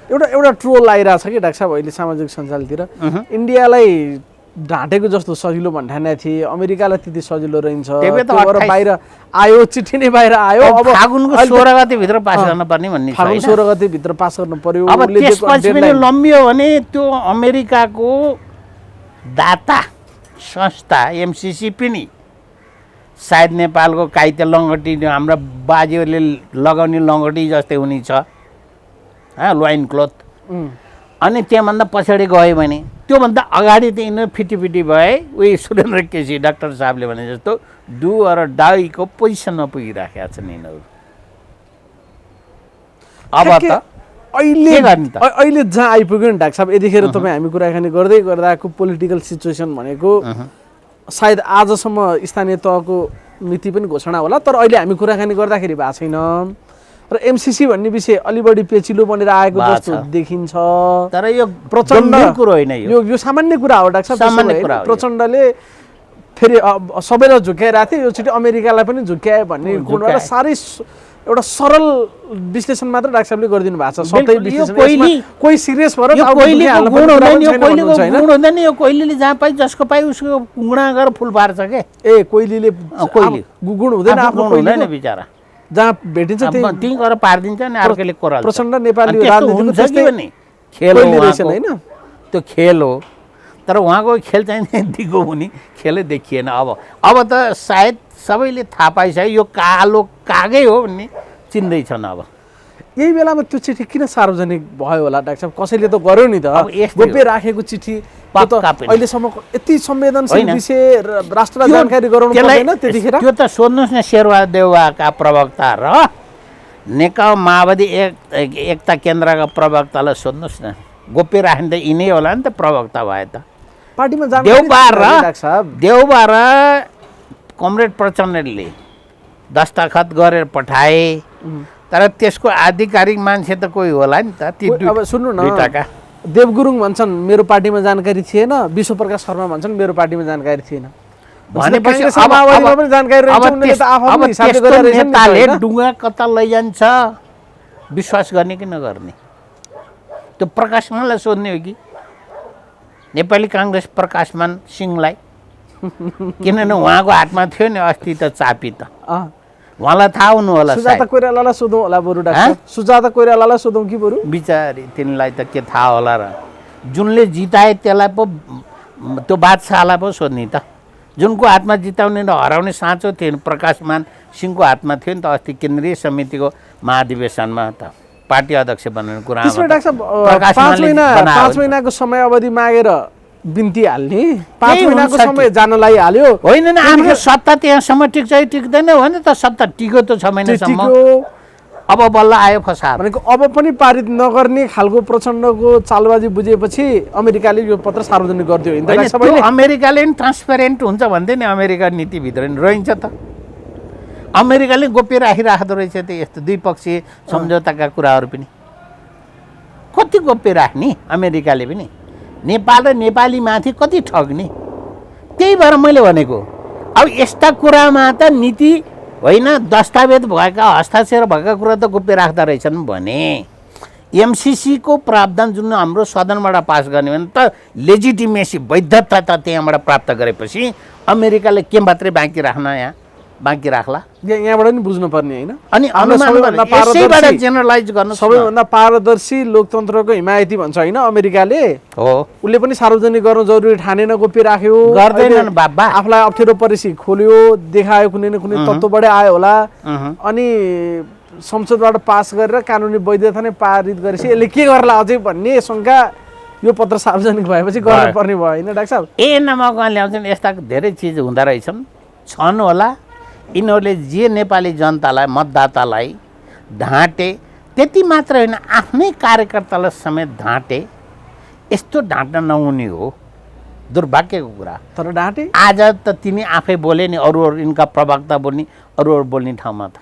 एउटा ट्रोल आइरहेछ कि डाक्टर साहब अहिले सामाजिक सञ्जालतिर, इन्डियालाई ढाँटेको जस्तो सजिलो भन्ठाने थिए, अमेरिकालाई त्यति सजिलो रहन्छ, बाहिर आयो, चिठी नै बाहिर आयो। अब फागुनको 16 गतेभित्र पास गर्न पर्ने भन्ने छ। फागुन 16 गतेभित्र पास गर्नु पर्यो। अब त्यसपछि पनि लम्बियो भने त्यो अमेरिकाको दाता संस्था एमसिसी पनि सायद नेपालको काइते लङ्गटी, हाम्रा बाजेहरूले लगाउने लङ्गटी जस्तै हुने छ, लाइन क्लोथ। अनि त्यहाँभन्दा पछाडि गयो भने, त्योभन्दा अगाडि त यिनीहरू फिटिफिटी भए, उही सुरेन्द्र केसी डाक्टर साहबले भने जस्तो डु अर डाईको पोजिसनमा पुगिराखेका छन् यिनीहरू। अब त अहिले जहाँ आइपुग्यो नि डाक्टर साहब, यतिखेर तपाईँ हामी कुराकानी गर्दै गर्दाको पोलिटिकल सिचुएसन भनेको सायद आजसम्म स्थानीय तहको नीति पनि घोषणा होला, तर अहिले हामी कुराकानी गर्दाखेरि भएको छैन। र एमसिसी भन्ने विषय अलि बढी पेचिलो बनेर आएको जस्तो देखिन्छ। तर यो प्रचण्ड कुरो होइन, यो सामान्य कुरा हो डाक्टर साहब। प्रचण्डले फेरि सबैलाई झुक्याइरहेको थियो, योचोटि अमेरिकालाई पनि झुक्याए भन्ने गुणबाट साह्रै एउटा सरल विश्लेषण मात्र डाक्टर साहबले गरिदिनु भएको छ। सधैँ विश्लेषण कोही सिरियस भएर यो कोइलीले जहाँ पाइ जसको पाइ उसको गुणा गरेर फुल पार्छ के। कोइलीले गुण हुँदैन, आफ्नो हुँदैन बिचरा, जहाँ भेटिन्छ त्यही गरेर पारिदिन्छ नि अर्कोले कोराल्छ। प्रचण्ड नेपाली राजनीतिको त्यस्तै खेल होइन, त्यो खेल हो, तर उहाँको खेल चाहिँ दिगो हुने खेलै देखिएन। अब त सायद सबैले थाहा पाइसक्यो यो कालो कागै हो भन्ने चिन्दैछन्। अब यही बेलामा त्यो चिठी किन सार्वजनिक भयो होला डाक्टर साहब? कसैले त गर्यो नि त, गोप्य राखेको चिठी अहिलेसम्म यति संवेदनशील विषय राष्ट्रलाई जानकारी गराउनु पर्दैन त्यतिखेर? त्यो त सोध्नुहोस् न शेरबहादुर देउवाका प्रवक्ता र नेकपा माओवादी एकता केन्द्रका प्रवक्तालाई सोध्नुहोस् न, गोप्य राख्ने त यिनै होला नि त, प्रवक्ता भए त। पार्टीमा देउबा र कमरेड प्रचण्डले दस्तखत गरेर पठाए, तर त्यसको आधिकारिक मान्छे त कोही होला नि त। अब सुन्नु न, देव गुरुङ भन्छन् मेरो पार्टीमा जानकारी थिएन, विश्व प्रकाश शर्मा भन्छन् मेरो पार्टीमा जानकारी थिएन। भनेपछि डुङ्गा कता लैजान्छ विश्वास गर्ने कि नगर्ने? त्यो प्रकाशमानलाई सोध्ने हो कि नेपाली काङ्ग्रेस प्रकाशमान सिंहलाई? किनभने उहाँको हातमा थियो नि अस्ति त चापी त अँ उहाँलाई थाहा हुनु होला सुजाता कोइरालालाई सोधौँ होला बरु डाक्टर सुजाता कोइरालालाई सोधौँ कि बरु बिचारी तिनलाई त के थाहा होला र जुनले जिताए त्यसलाई पो त्यो बादशाहलाई पो सोध्ने त जुनको हातमा जिताउने र हराउने साँचो थियो प्रकाशमान सिंहको हातमा थियो नि त अस्ति केन्द्रीय समितिको महाधिवेशनमा त पार्टी अध्यक्ष बनाउने कुरा त्यसमा डाक्टर साहब 5 महिनाको समय अवधि मागेर बिन्ती हाल्ने 5 महिनाको समय जानलाई हाल्यो होइन नि आफ्नो सत्ता त्यहाँसम्म टिक्छ कि टिक्दैन भने त सत्ता टिक्यो त 6 महिनासम्म अब बल्ल आयो फसाद भनेको अब पनि पारित नगर्ने खालको प्रचण्डको चालबाजी बुझेपछि अमेरिकाले यो पत्र सार्वजनिक गरिदियो होइन त्यो अमेरिकाले नि ट्रान्सपेरेन्ट हुन्छ भन्थे नि अमेरिका नीतिभित्र नि रहन्छ त अमेरिकाले गोप्य राखिराख्दो रहेछ त्यो यस्तो द्विपक्षीय सम्झौताका कुराहरू पनि कति गोप्य राख्ने अमेरिकाले पनि नेपाल र नेपालीमाथि कति ठग्ने त्यही भएर मैले भनेको अब यस्ता कुरामा त नीति होइन दस्तावेज भएका हस्ताक्षर भएका कुरा त गोप्य राख्दा रहेछन् भने एमसिसीको प्रावधान जुन हाम्रो सदनबाट पास गर्ने भने त लेजिटिमेसी वैधता त त्यहाँबाट प्राप्त गरेपछि अमेरिकाले के मात्रै बाँकी राख्ला यहाँबाट नि बुझ्नुपर्ने होइन अनि यसैबाट जेनरलाइज गर्न सबैभन्दा पारदर्शी लोकतन्त्रको हिमायती भन्छ होइन अमेरिकाले हो उसले पनि सार्वजनिक गर्नु जरुरी ठानेन गोप्य राख्यो गर्दैनन् बाबा आफूलाई अप्ठ्यारो परेपछि खोल्यो देखायो कुनै न कुनै तत्त्वबाटै आयो होला अनि संसदबाट पास गरेर कानुनी वैधता नै पारित गरेपछि यसले के गर्ला अझै भन्ने शङ्का यो पत्र सार्वजनिक भएपछि गर्नुपर्ने भयो होइन डाक्टर साहब नमकमा ल्याउँछन् यस्ता धेरै चिज हुँदो रहेछन् छन् होला यिनीहरूले जे नेपाली जनतालाई मतदातालाई ढाँटे त्यति मात्र होइन आफ्नै कार्यकर्तालाई समेत ढाँटे यस्तो ढाँट्न नहुने हो दुर्भाग्यको कुरा तर ढाँटे आज त तिनी आफै बोले नि अरू यिनका प्रवक्ता बोल्ने अरू बोल्ने ठाउँमा त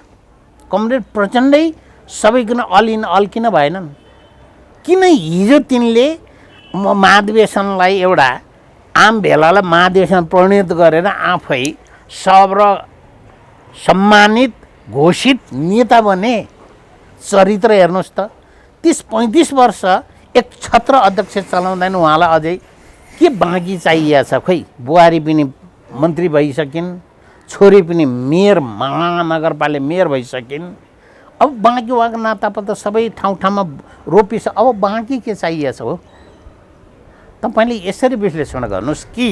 कमरेड प्रचण्डै सबैकिन अल इन अल किन भएनन् किन हिजो तिनले महाधिवेशनलाई एउटा आम भेलालाई महाधिवेशन परिणत गरेर आफै सब र सम्मानित घोषित नेता बने चरित्र हेर्नुहोस् त 30-35 वर्ष एक छत्र अध्यक्ष चलाउँदैन उहाँलाई अझै के बाँकी चाहिएको छ खोइ बुहारी पनि मन्त्री भइसकिन् छोरी पनि मेयर महानगरपालिका मेयर भइसकिन् अब बाँकी उहाँको नातापत्र सबै ठाउँमा रोपिस अब बाँकी के चाहिएको छ हो तपाईँले यसरी विश्लेषण गर्नुहोस् कि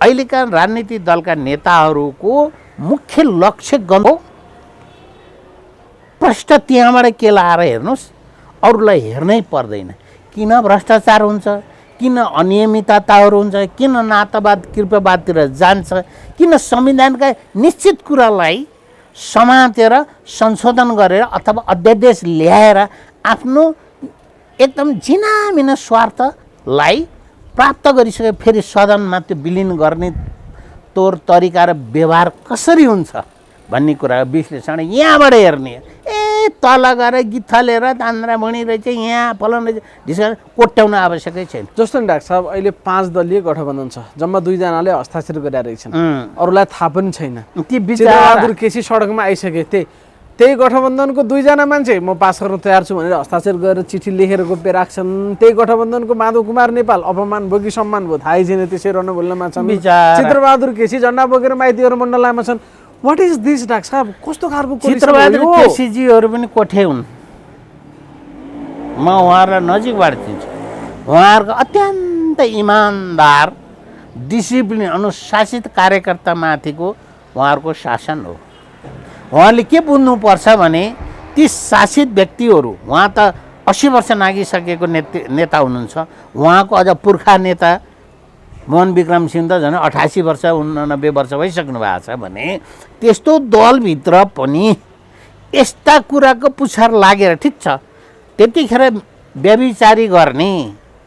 अहिलेका राजनीतिक दलका नेताहरूको मुख्य लक्ष्य गर्नु प्रश्न त्यहाँबाट के लाएर हेर्नुहोस् अरूलाई हेर्नै पर्दैन किन भ्रष्टाचार हुन्छ किन अनियमितताहरू हुन्छ किन नातावाद कृपवादतिर जान्छ किन संविधानका निश्चित कुरालाई समातेर संशोधन गरेर अथवा अध्यादेश ल्याएर आफ्नो एकदम जिनामिना स्वार्थलाई प्राप्त गरिसके फेरि सदनमा त्यो विलिन गर्ने तौर तरिका र व्यवहार कसरी हुन्छ भन्ने कुरा विश्लेषण यहाँबाट हेर्ने तल गएर गिथलेर तान्द्रामणि रहेछ यहाँ फलन रहेछ ढिस्का कोट्याउन आवश्यकै छैन जस्तो नि डाक्टर साहब अहिले 5 दलीय गठबन्धन छ जम्मा 2 जनाले हस्ताक्षर गरेर रहेछन् अरूलाई थाहा पनि छैन ती बहादुर केसी सडकमा आइसके त्यही गठबन्धनको 2 जना मान्छे म पास गर्न तयार छु भनेर हस्ताक्षर गरेर चिठी लेखेर गोप्य राख्छन् त्यही गठबन्धनको माधव कुमार नेपाल अपमान भयो कि सम्मान भयो थाहै छैन त्यसै रहन बोल्नमा छन् चित्रबहादुर केसी झण्डा बोकेर माइतीहरू मण्डलमा छन् व्हाट इज दिस डाक्टर साहब कस्तो खालको चित्रबहादुर केसीजीहरू पनि कोठे हुन् म उहाँहरूलाई नजिकबाट चिन्छु उहाँहरूको अत्यन्त इमान्दार डिसिप्लिन अनुशासित कार्यकर्तामाथिको उहाँहरूको शासन हो उहाँले के बुझ्नुपर्छ भने ती शासित व्यक्तिहरू उहाँ त 80 वर्ष नागिसकेको नेता हुनुहुन्छ उहाँको अझ पुर्खा नेता मोहन विक्रम सिंह त झन् 88 वर्ष 89 वर्ष भइसक्नु भएको छ भने त्यस्तो दलभित्र पनि यस्ता कुराको पुछार लागेर ठिक छ त्यतिखेर व्यभिचारी गर्ने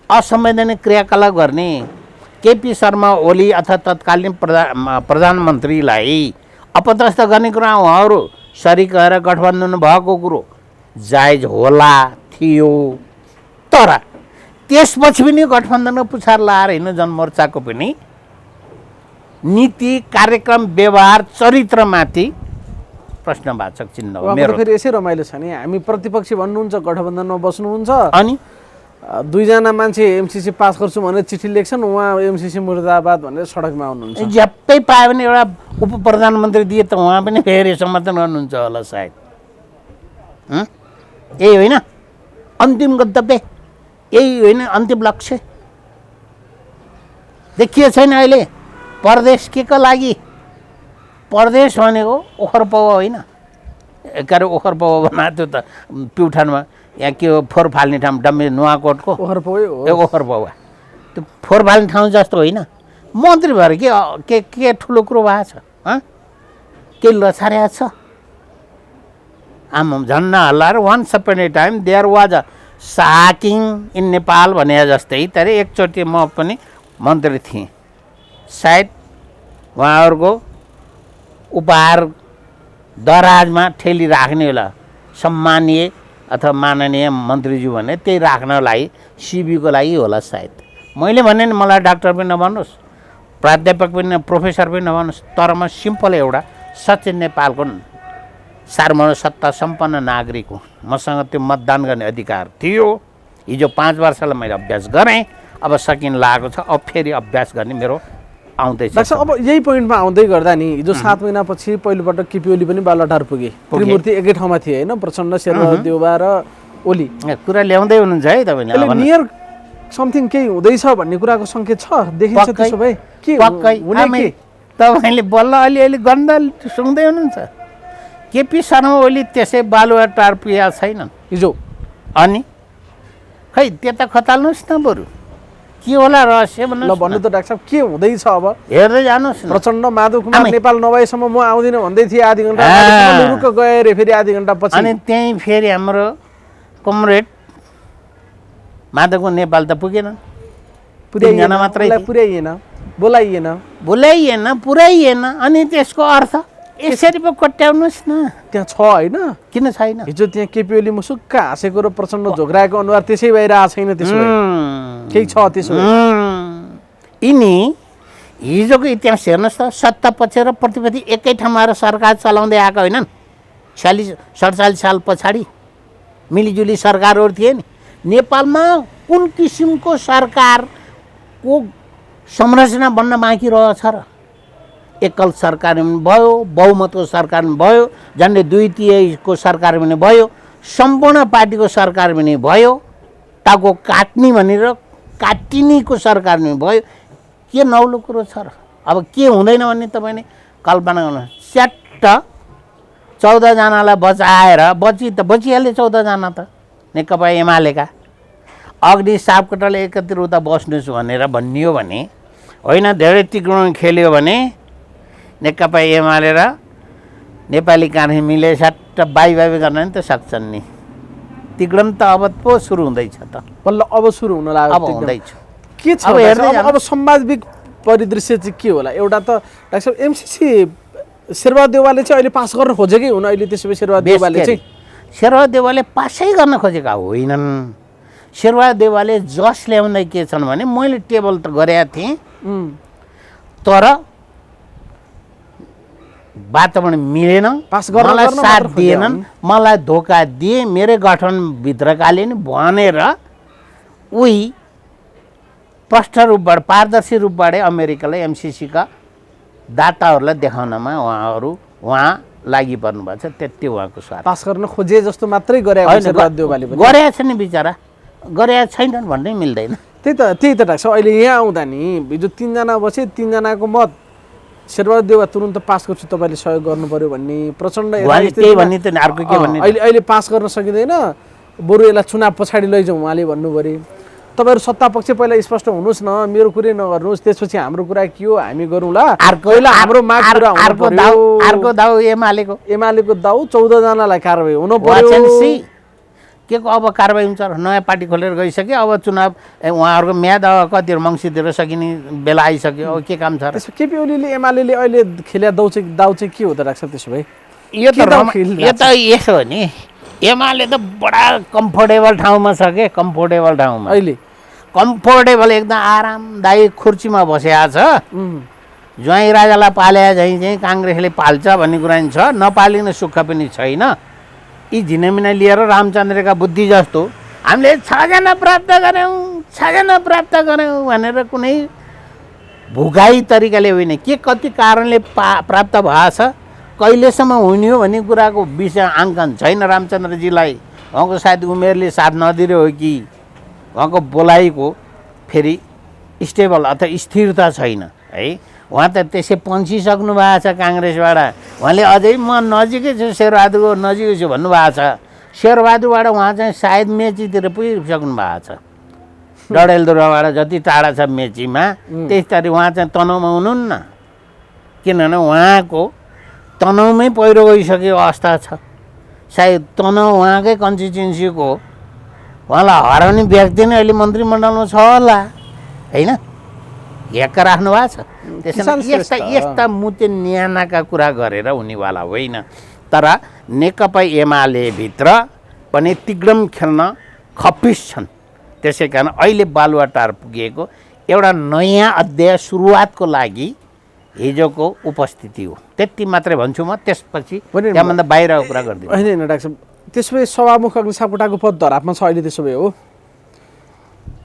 असंवैधानिक क्रियाकलाप गर्ने केपी शर्मा ओली अथवा तत्कालीन प्रधानमन्त्रीलाई अपदस्थ गर्ने कुरा उहाँहरू सरिक भएर गठबन्धन भएको कुरो जायज होला थियो तर त्यसपछि पनि गठबन्धनको पुछार लाएर हिँड्नु जनमोर्चाको पनि नीति कार्यक्रम व्यवहार चरित्रमाथि प्रश्नवाचक चिन्ह हो मेरो फेरि यसै रमाइलो छ नि हामी प्रतिपक्षी भन्नुहुन्छ गठबन्धनमा बस्नुहुन्छ अनि दुईजना मान्छे एमसीसी पास गर्छु भनेर चिठी लेख्छन्, उहाँ एमसीसी मुर्दाबाद भनेर सडकमा आउनुहुन्छ। झ्याप्पै पायो भने एउटा उप प्रधानमन्त्री दिए त उहाँ पनि फेरि समर्थन गर्नुहुन्छ होला सायद। यही होइन अन्तिम गन्तव्य, यही होइन अन्तिम लक्ष्य। देखिए छैन अहिले परदेश के को लागि? परदेश भनेको ओखर पौवा होइन, एकारे ओखर पौवा बनाएको थियो त प्युठानमा, यहाँ के हो फोहोर फाल्ने ठाउँ डम्बे नुवाकोटको ओखर पौवा हो। ओखर पौवा त्यो फोहोर फाल्ने ठाउँ जस्तो होइन। मन्त्री भएर के ठुलो कुरो भएको छ? के लछारिया छ? आमाम झन्डा हल्लाएर once upon a time there was a sacking in Nepal भने जस्तै तर एकचोटि म पनि मन्त्री थिएँ। सायद उहाँहरूको उपहार दराजमा ठेली राख्ने होला सम्मानीय अथवा माननीय मन्त्रीज्यू भने त्यही राख्नलाई सिबीको लागि होला सायद। मैले भने नि मलाई डाक्टर पनि नभन्नुहोस्, प्राध्यापक पनि प्रोफेसर पनि नभन्नुहोस्, तर म सिम्पल एउटा सचिन नेपालको सार्वभौमसत्ता सम्पन्न नागरिक हुँ। मसँग त्यो मतदान गर्ने अधिकार थियो। हिजो 5 वर्षलाई मैले अभ्यास गरेँ, अब सकिन लागेको छ, अब फेरि अभ्यास गर्ने मेरो आउँदैछ। डाक्टर अब यही पोइन्टमा आउँदै गर्दा नि हिजो 7 महिनापछि पहिलोपटक केपी ओली पनि बालटार पुगे। त्रिमूर्ति एकै ठाउँमा थिए होइन, प्रचण्ड, शेरबहादुर देउवा र ओली। कुरा ल्याउँदै हुनुहुन्छ है तपाईँले। नियर समथिङ केही हुँदैछ भन्ने कुराको सङ्केत छ, देखिन्छ त्यसो भए के पक्कै हुने? तपाईँले बल्ल अलिअलि गन्ध सुन्दै हुनुहुन्छ। केपी शर्मा ओली त्यसै बालुवाटार पुगेका छैनन् हिजो। अनि खै त्यता खताल्नुहोस् न बरु के होला रहस्य ल भन्नु त डाक्टर साहब के हुँदैछ अब? हेर्दै जानुहोस् न। प्रचण्ड माधव कुमार नेपाल नभएसम्म म आउँदिनँ भन्दै थिएँ, आधी घन्टा रुक गए रे, फेरि आधी घन्टा पछि अनि त्यहीँ फेरि हाम्रो कमरेड माधवको नेपाल त पुगेन, पुर्याइएन मात्रै पुर्याइएन, बोलाइएन पुर्याइएन। अनि त्यसको अर्थ यसरी पो कोट्याउनुहोस् न। त्यहाँ छ होइन, किन छैन? हिजो त्यहाँ केपी ओली मुसुक्क हाँसेको र प्रचण्ड झोक्राएको अनुहार त्यसै भएर आएको छैन, त्यसो भए केही छ त्यसो भए? यिनी हिजोको इतिहास हेर्नुहोस् त, सत्ता पक्ष र प्रतिपत्ति एकै ठाउँमा आएर सरकार चलाउँदै आएको होइनन्। 47 साल पछाडि मिलिजुली सरकारहरू थिए नि। नेपालमा कुन किसिमको सरकारको संरचना बन्न बाँकी रहेछ र? एकल सरकार पनि भयो, बहुमतको सरकार पनि भयो, झन्डै 2/3 सरकार पनि भयो, सम्पूर्ण पार्टीको सरकार पनि भयो, टाउको काट्ने भनेर काटिनीको सरकार पनि भयो। के नौलो कुरो छ र? अब के हुँदैन भन्ने तपाईँले कल्पना गर्नुहोस्। च्याट्ट 14 जनालाई बचाएर बचिहाल्यो 14 जना त नेकपा एमालेका। अग्नि सापकोटाले एकतिर उता बस्नुहोस् भनेर भनियो भने होइन, धेरै तीक्ष्ण खेल्यो भने नेकपा एमाले र नेपाली काङ्ग्रेस मिले सट्ट बाई गर्न नि त सक्छन् नि। तीक्ष्ण त अब पो सुरु हुँदैछ त, बल्ल अब सुरु हुन लाग्यो। अब हुँदैछ। के छ अब सम्वादिक परिदृश्य चाहिँ के होला? एउटा त डाक्टर साहब एमसीसी शेरबहादुर देउवाले चाहिँ अहिले पास गर्न खोजेकै हुन्। अहिले त्यसो भए शेरबहादुर देउवाले पासै गर्न खोजेका होइनन्। शेरबहादुर देउवाले जस ल्याउँदै के छन् भने मैले टेबल त गरेका थिएँ, तर वातावरण मिलेन, मलाई साथ दिएनन्, मलाई धोका दिए, मेरै गठनभित्रकाले नि भनेर उही स्पष्ट रूपबाट पारदर्शी रूपबाट अमेरिकालाई एमसीसीका दाताहरूलाई देखाउनमा उहाँ लागि पर्नु भएको छ। त्यति उहाँको स्वार्थ। पास गर्न खोजे जस्तो मात्रै गरेका छ नि बिचरा, गरेका छैनन् भन्नै मिल्दैन। त्यही त डाक्टर साहब अहिले यहाँ आउँदा नि हिजो 3 जना बसे, 3 जनाको मत शेरबहादुर देउवा तुरुन्त पास गर्छु तपाईँले सहयोग गर्नु पर्यो भन्ने प्रचण्ड अहिले पास गर्न सकिँदैन, बरु यसलाई चुनाव पछाडि लैजाउँ उहाँले भन्नु पर्यो। तपाईँहरू सत्ता पक्ष पहिला स्पष्ट हुनुहोस् न, मेरो कुरै नगर्नुहोस्, त्यसपछि हाम्रो कुरा के हो हामी गरौँला। पहिला हाम्रो माग पुरा अर्को दाउ एमालेको दाउ 14 जनालाई कारबाही हुनु पर्यो। के को अब कारबाही हुन्छ? नयाँ पार्टी खोलेर गइसक्यो, अब चुनाव उहाँहरूको म्याद कति मङ्सिरतिर सकिने बेला आइसक्यो, अब के काम छ र? केपी ओलीले एमालेले अहिले खेल्या दाउ चाहिँ के हो त डाक्टर साहब त्यसो भए? यो त यसो हो नि, एमाले त बडा कम्फोर्टेबल ठाउँमा छ के, कम्फोर्टेबल ठाउँमा अहिले कम्फोर्टेबल एकदम आरामदायी खुर्चीमा बसेको छ। ज्वाइँ राजालाई पाले चाहिँ काङ्ग्रेसले पाल्छ भन्ने कुरा नि छ, नपालिन सुख पनि छैन। यी झिनामिना लिएर रामचन्द्रका बुद्धि जस्तो हामीले 6 जना प्राप्त गऱ्यौँ भनेर कुनै भुगाई तरिकाले होइन, के कति कारणले प्राप्त भएको छ, कहिलेसम्म हुने हो भन्ने कुराको विषय आङ्कन छैन रामचन्द्रजीलाई। उहाँको सायद उमेरले साथ नदिएर हो कि उहाँको बोलाइको फेरि स्टेबल अथवा स्थिरता छैन है। उहाँ त त्यसै पन्सिसक्नु भएको छ काङ्ग्रेसबाट। उहाँले अझै म नजिकै छु, शेरबहादुरको नजिकै छु भन्नुभएको छ। शेरबहादुरबाट उहाँ चाहिँ सायद मेचीतिर पुगिसक्नु भएको छ। डडेलधुराबाट जति टाढा छ मेचीमा, त्यस्तरी उहाँ चाहिँ तनहुमा हुनुहुन्न, किनभने उहाँको तनहुमै पहिरो गइसकेको अवस्था छ। सायद तनहुँ उहाँकै कन्स्टिट्युन्सीको उहाँलाई हराउने व्यक्ति नै अहिले मन्त्रीमण्डलमा छ होला होइन, हेक्का राख्नु भएको छ। त्यसैले यस्ता मुते न्यानाका कुरा गरेर हुनेवाला होइन। तर नेकपा एमाले भित्र पनि तिग्रम खेल्न खप्पिस छन्। त्यसै कारण अहिले बालुवाटार पुगेको एउटा नयाँ अध्याय सुरुवातको लागि हिजोको उपस्थिति हो, त्यति मात्रै भन्छु म। त्यसपछि त्यहाँभन्दा बाहिरको कुरा गरिदिनु होइन डाक्टर साहब। त्यसो भए सभामुख अग्नि सापकोटाको पद धरापमा छ अहिले, त्यसो भए हो?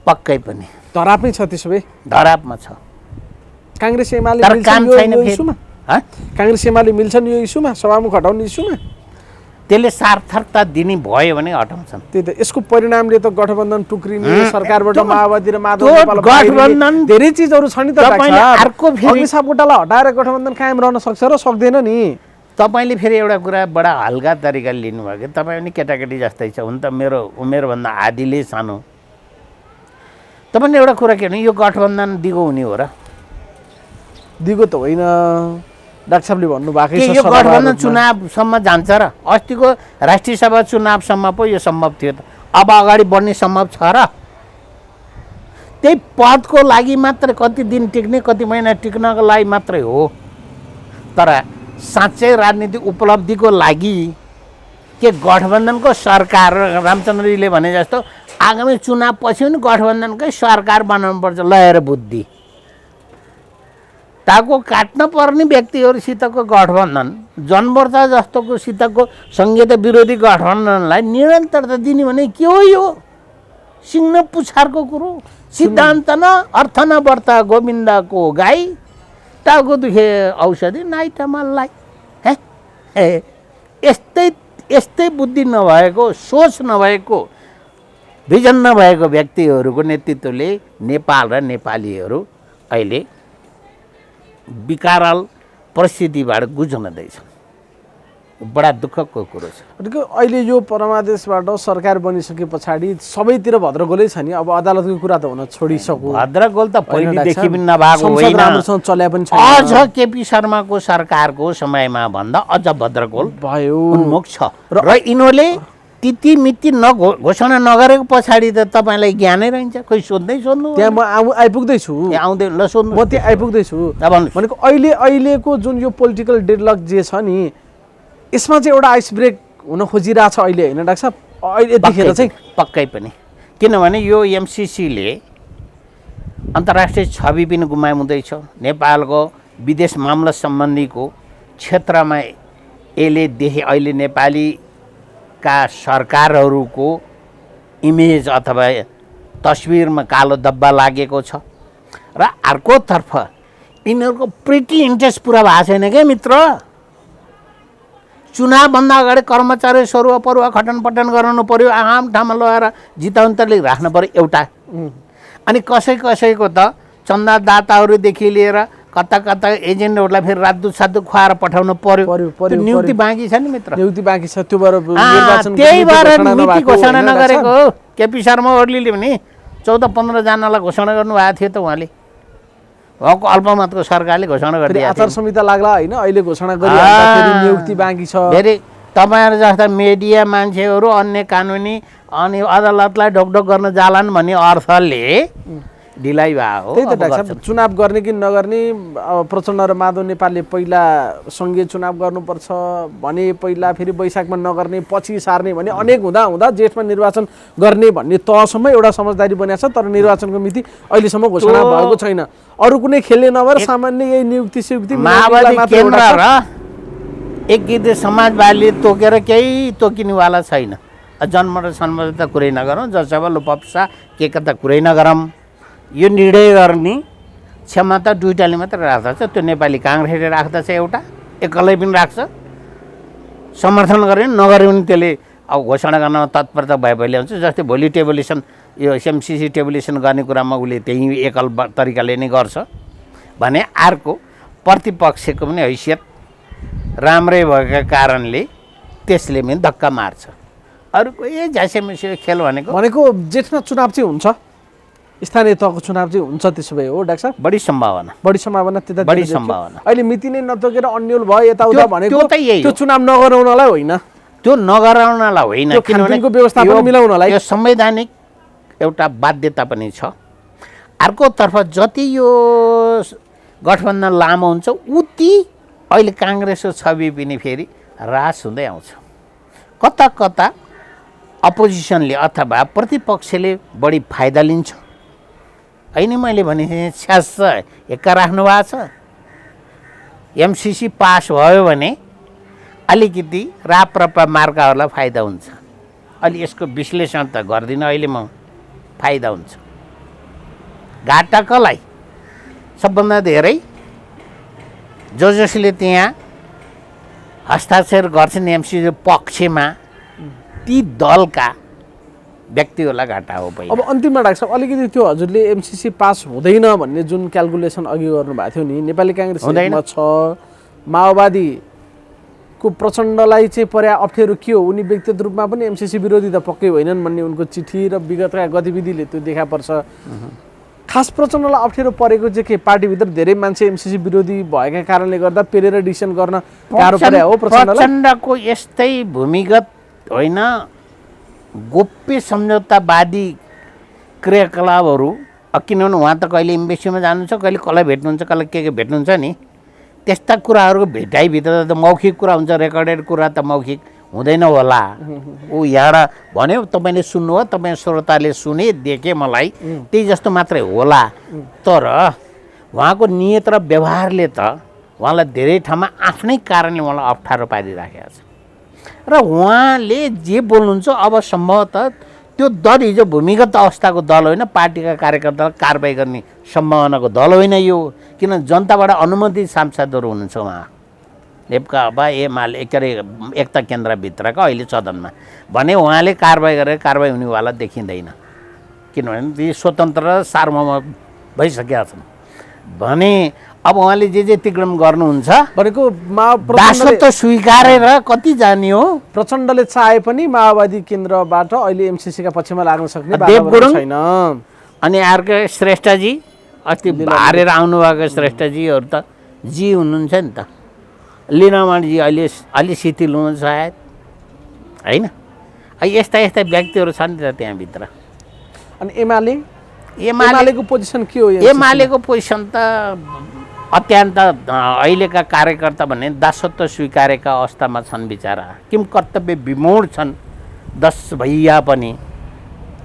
पक्कै पनि धरापमै छ। त्यसो भए धरापमा छ। काङ्ग्रेस एमाले तर काम छैन इस्युमा? काङ्ग्रेस एमाले मिल्छन् यो इस्युमा, सभामुख हटाउने इस्युमा? त्यसले सार्थकता दिने भयो भने हटाउँछन्। त्यही त, यसको परिणामले त गठबन्धन टुक्रिने, सरकारबाट माओवादी र माधव नेपाल गठबन्धन धेरै चिजहरू छ नि त। अर्को अग्नि सापकोटालाई हटाएर गठबन्धन कायम रहन सक्छ र सक्दैन नि? तपाईँले फेरि एउटा कुरा बडा हल्का तरिकाले लिनुभयो कि तपाईँ पनि केटाकेटी जस्तै छ, हुन त मेरो उमेरभन्दा आधीले सानो। तपाईँले एउटा कुरा के भने यो गठबन्धन दिगो हुने हो र? दिगो त होइन, डाक्टर साहबले भन्नुभएको छ। यो गठबन्धन चुनावसम्म जान्छ र? अस्तिको राष्ट्रिय सभा चुनावसम्म पो यो सम्भव थियो त, अब अगाडि बढ्ने सम्भव छ र? त्यही पदको लागि मात्रै कति दिन टिक्ने, कति महिना टिक्नको लागि मात्रै हो। तर साँच्चै राजनीतिक उपलब्धिको लागि के गठबन्धनको सरकार, रामचन्द्रजीले भने जस्तो आगामी चुनाव पछि पनि गठबन्धनकै सरकार बनाउनुपर्छ। लएर बुद्धि ताको काट्न पर्ने व्यक्तिहरूसितको गठबन्धन, जनमोर्चा जस्तोको सितको संघीयता विरोधी गठबन्धनलाई निरन्तरता दिने भने के हो? यो सिंह पुछारको कुरो। सिद्धान्त न अर्थ न वर्ता गोविन्दको गाई, टाउको दुखे औषधि नाइटा मललाई। यस्तै बुद्धि नभएको, सोच नभएको, भिजन नभएको व्यक्तिहरूको नेतृत्वले नेपाल र नेपालीहरू अहिले विकराल परिस्थितिबाट गुज्रँदैछन्। बडा दुःखको कुरो छ। अहिले यो परमादेशबाट सरकार बनिसके पछाडि सबैतिर भद्रगोलै छ नि। अब अदालतको कुरा त हुन छोडिसक्यो। भद्रगोल त पहिलेदेखि पनि नभएको होइन, राम्रोसँग चल्या पनि छैन। अझ केपी शर्माको सरकारको समयमा भन्दा अझ भद्रगोल भयो, उन्मुख छ। र यिनीहरूले तिथि मिति घोषणा नगरेको पछाडि त तपाईँलाई ज्ञानै रहन्छ। खोइ सोध्नु त्यहाँ म आइपुग्दैछु, आउँदै ल सोध्नु। म त्यहाँ आइपुग्दैछु भनेको अहिलेको जुन यो पोलिटिकल डेडलक जे छ नि, यसमा चाहिँ एउटा आइस ब्रेक हुन खोजिरहेछ अहिले, होइन डाक्टर साहब? अहिले यतिखेर चाहिँ पक्कै पनि, किनभने यो एमसिसीले अन्तर्राष्ट्रिय छवि पनि गुमाउँदैछ। नेपालको विदेश मामला सम्बन्धीको क्षेत्रमा यसले देखे अहिले नेपालीका सरकारहरूको इमेज अथवा तस्विरमा कालो धब्बा लागेको छ। र अर्कोतर्फ यिनीहरूको प्रिटी इन्ट्रेस्ट पुरा भएको छैन क्या मित्र। चुनावभन्दा अगाडि कर्मचारी सरुवा परुवा खटनपटन गराउनु पर्यो, आम ठाउँमा लगेर जिताउन्तले राख्नु पर्यो एउटा। अनि कसैको त चन्दादाताहरूदेखि लिएर कता कता एजेन्टहरूलाई फेरि रातदुत सातदुत खुवाएर पठाउनु पर्यो। नियुक्ति बाँकी छ नि मित्र, नियुक्ति बाँकी छ। त्यो भएर त्यही भएर नीति घोषणा नगरेको हो। केपी शर्मा ओलीले पनि 14-15 जनालाई घोषणा गर्नुभएको थियो त उहाँले। उहाँको अल्पमतको सरकारले घोषणा गरिदिएको थियो। आचार संहिता लाग्ला होइन, अहिले घोषणा गरिहाल्दाखेरि नियुक्ति बाँकी छ। फेरि तपाईँहरू जस्ता मिडिया मान्छेहरू अन्य कानुनी अनि अदालतलाई ढोकढोक गर्न जालान् भन्ने अर्थले ढिलाइ भयो हो। त्यही त डाक्टर साहब, चुनाव गर्ने कि नगर्ने, प्रचण्ड र माधव नेपालले पहिला सङ्घीय चुनाव गर्नुपर्छ भने, पहिला फेरि वैशाखमा नगर्ने, पछि सार्ने भने, अनेक हुँदा जेठमा निर्वाचन गर्ने भन्ने तहसम्म एउटा समझदारी बनिएको छ। तर निर्वाचनको मिति अहिलेसम्म घोषणा भएको छैन। अरू कुनै खेल्ने नभएर सामान्य यही नियुक्ति सियुक्ति माओवादी केन्द्र र एक गिद्धे समाजवादीले तोकेर केही तोकिनेवाला छैन। जन्म र सन्म त कुरै नगरौँ, जसबा लुपप्सा के त कुरै नगरौँ। यो निर्णय गर्ने क्षमता दुईटाले मात्र राख्दछ। त्यो नेपाली काङ्ग्रेसले राख्दछ, एउटा एक्लै पनि राख्छ, समर्थन गरे नगरे पनि त्यसले अब घोषणा गर्न तत्परता भए ल्याउँछ। जस्तै भोलि टेबुलेसन यो एमसिसी टेबुलेसन गर्ने कुरामा उसले त्यही एकल तरिकाले नै गर्छ भने अर्को प्रतिपक्षको पनि हैसियत राम्रै भएका कारणले त्यसले पनि धक्का मार्छ। अरूको झाँसेमुसे खेल भनेको जेठमा चुनाव चाहिँ हुन्छ, स्थानीय तहको चुनाव चाहिँ हुन्छ, त्यसो भए हो डाक्टर साहब? बढी सम्भावना त्यता बढी सम्भावना। अहिले मिति नै नतोकेर अन्यल भयो यताउता भनेको त्यो चुनाव नगराउनलाई होइन, त्यो नगराउनलाई होइन, किनभने व्यवस्थापन मिलाउनलाई यो संवैधानिक एउटा बाध्यता पनि छ। अर्कोतर्फ जति यो गठबन्धन लामो हुन्छ उति अहिले काङ्ग्रेसको छवि पनि फेरि ह्रास हुँदै आउँछ। कता कता अपोजिसनले अथवा प्रतिपक्षले बढी फाइदा लिन्छ। होइन मैले भने छ्यास एक्का राख्नु भएको छ। एमसिसी पास भयो भने अलिकति राप्रपा मार्काहरूलाई फाइदा हुन्छ। अलि यसको विश्लेषण त गर्दिनँ अहिले म, फाइदा हुन्छ। घाटा कसलाई? सबभन्दा धेरै जसले त्यहाँ हस्ताक्षर गर्छन् एमसिसी पक्षमा ती दलका व्यक्तिहरूलाई घाटा हो। पहिला अब अन्तिममा डाक्टर साहब अलिकति त्यो हजुरले एमसिसी पास हुँदैन भन्ने जुन क्यालकुलेसन अघि गर्नुभएको थियो नि, नेपाली काङ्ग्रेस छ, माओवादीको प्रचण्डलाई चाहिँ पर्या अप्ठ्यारो के हो? उनी व्यक्तिगत रूपमा पनि एमसिसी विरोधी त पक्कै होइनन् भन्ने उनको चिठी र विगतका गतिविधिले त्यो देखा पर्छ। खास प्रचण्डलाई अप्ठ्यारो परेको चाहिँ के पार्टीभित्र धेरै मान्छे एमसिसी विरोधी भएका कारणले गर्दा पेरेर डिसिसन गर्न गाह्रो पर्या हो प्रचण्डलाई? प्रचण्डको यस्तै भूमिगत होइन, गोप्य सम्झौतावादी क्रियाकलापहरू, किनभने उहाँ त कहिले एम्बेसीमा जानुहुन्छ, कहिले कसलाई भेट्नुहुन्छ, कसलाई के भेट्नुहुन्छ नि, त्यस्ता कुराहरूको भेटाइभित्र त मौखिक कुरा हुन्छ, रेकर्डेड कुरा त मौखिक हुँदैन होला। ऊ यहाँबाट भन्यो, तपाईँले सुन्नुभयो, तपाईँ श्रोताले सुने देखे, मलाई त्यही जस्तो मात्रै होला। तर उहाँको नियत र व्यवहारले त उहाँलाई धेरै ठाउँमा आफ्नै कारणले उहाँलाई अप्ठ्यारो पारिराखेको छ। र उहाँले जे बोल्नुहुन्छ अब सम्भवतः त्यो दल हिजो भूमिगत अवस्थाको दल होइन, पार्टीका कार्यकर्तालाई कारबाही गर्ने सम्भावनाको दल होइन यो। किन जनताबाट अनुमोदित सांसदहरू हुनुहुन्छ उहाँ, नेकपा एमाले के अरे एकता केन्द्रभित्रका अहिले सदनमा भने उहाँले कारबाही गरेर कारबाही हुनेवाला देखिँदैन। किनभने ती स्वतन्त्र र सार्वभौम भइसकेका छन् भने अब उहाँले जे तिक्रम गर्नुहुन्छ भनेको दासत्व स्वीकारेर कति जाने हो? प्रचण्डले चाहे पनि माओवादी केन्द्रबाट अहिले एमसिसीका पक्षमा लाग्न सक्ने देव गुरुङ छैन। अनि अर्को श्रेष्ठजी, अस्ति हारेर आउनुभएको श्रेष्ठजीहरू त जी हुनुहुन्छ नि त, लिनामानजी अहिले अलि शिथिल हुनु सायद होइन। यस्ता यस्ता व्यक्तिहरू छन् नि त त्यहाँभित्र। अनि एमालेको पोजिसन के हो? एमालेको पोजिसन त अत्यन्त अहिलेका कार्यकर्ता भने दासत्व स्वीकारेका अवस्थामा छन् बिचारा, किम कर्तव्य विमूढ छन् 10 भैया पनि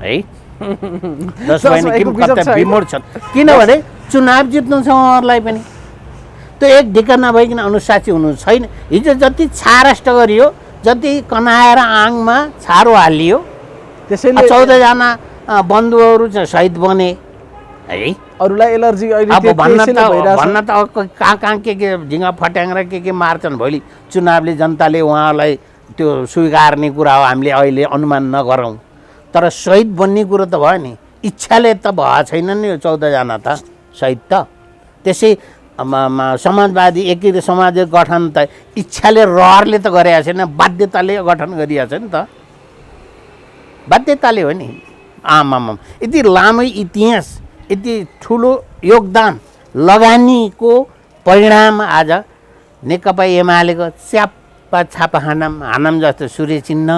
है। 10 बहिनी किम कर्तव्य विमूढ छन्, किनभने चुनाव जित्नु छ उहाँहरूलाई पनि। त्यो एक ढिक्का नभइकन अनुशासी हुनु छैन। हिजो जति छारष्ट गरियो, जति कनाएर आङमा छारो हालियो, त्यसैले 14जना बन्धुहरू शहीद बने है। अरूलाई एलर्जी अब भन्न त कहाँ के झिङ्गा फट्याङ्ग्रा के मार्छन्। भोलि चुनावले जनताले उहाँलाई त्यो स्वीकार्ने कुरा हो, हामीले अहिले अनुमान नगरौँ। तर शहीद बन्ने कुरो त भयो नि, इच्छाले त भएको छैन नि यो 14जना त शहीद त। त्यसै समाजवादी एकीकृत समाज गठन त इच्छाले रहरले त गरेको छैन, बाध्यताले गठन गरिएको छ नि त, बाध्यताले हो नि। आमाम यति लामो इतिहास, यति ठुलो योगदान लगानीको परिणाम आज नेकपा एमालेको च्याप्पा छापा हानम जस्तो सूर्य चिन्ह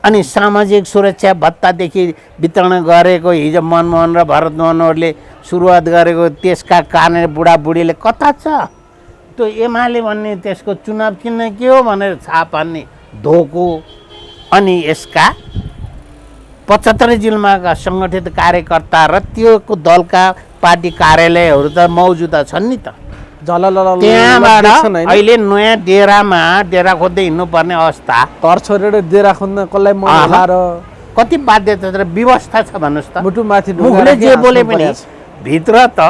अनि सामाजिक सुरक्षा भत्तादेखि वितरण गरेको हिजो मनमोहन र भरत मनोहरले सुरुवात गरेको त्यसका कारण बुढाबुढीले कता छ त्यो एमाले भन्ने त्यसको चुनाव चिन्ह के हो भनेर छाप हान्ने धोको। अनि यसका 75 जिल्लाका सङ्गठित कार्यकर्ता र त्यो दलका पार्टी कार्यालयहरू त मौजुदा छन् नि त। झललल त्यहाँबाट देख्छन् हैन? अहिले नयाँ डेरा खोज्दै हिँड्नुपर्ने अवस्था घर छोडेर डेरा खोज्न कसलाई मन आहा। होला र कति बाध्यता र व्यवस्था छ भन्नुहोस् त मुटु माथि ढुङ्गा मुखले राखी जे बोले हाँस्नु पनि परेछ। भित्र त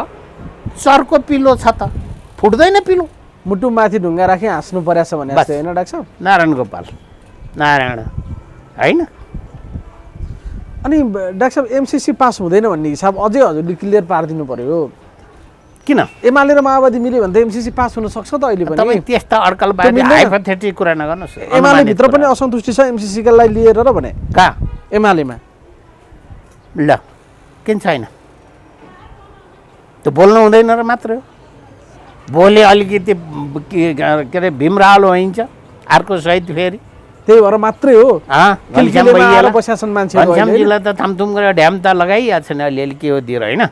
चर्को पिलो छ त फुट्दैन पिलो मुटु माथि ढुङ्गा राखी हाँस्नु परेछ भने बस। जस्तो हैन डाक्टर साहब? नारायण गोपाल नारायण होइन अनि डाक्टर साहब एमसीसी पास हुँदैन भन्ने हिसाब अझै हजुरले क्लियर पारिदिनु पर्यो। किन एमाले र माओवादी मिल्यो भने त एमसीसी पास हुन सक्छ त अहिले पनि। तपाईँ त्यस्ता अड्कलबाजी त्यो मिल्दैन। हाइपोथेटिक कुरा नगर्नुहोस् एमाले अनुमानित भित्र पनि कुरा। असन्तुष्टि छ एमसीसी लाई लिएर र भने कहाँ एमालेमा ल किन छैन त्यो बोल्नु हुँदैन र मात्र हो बोले अलिकति के अरे भीमरालो होइन्छ अर्को सहित फेरि त्यही भएर मात्रै हो घनश्याम किलकिलेमा आएर भैयालाई बस्याछन् मान्छेहरू अहिले। घनश्यामजीलाई त थामथुम गरेर ढ्याम त लगाइहाल्छ नि अलिअलि के हो दिएर होइन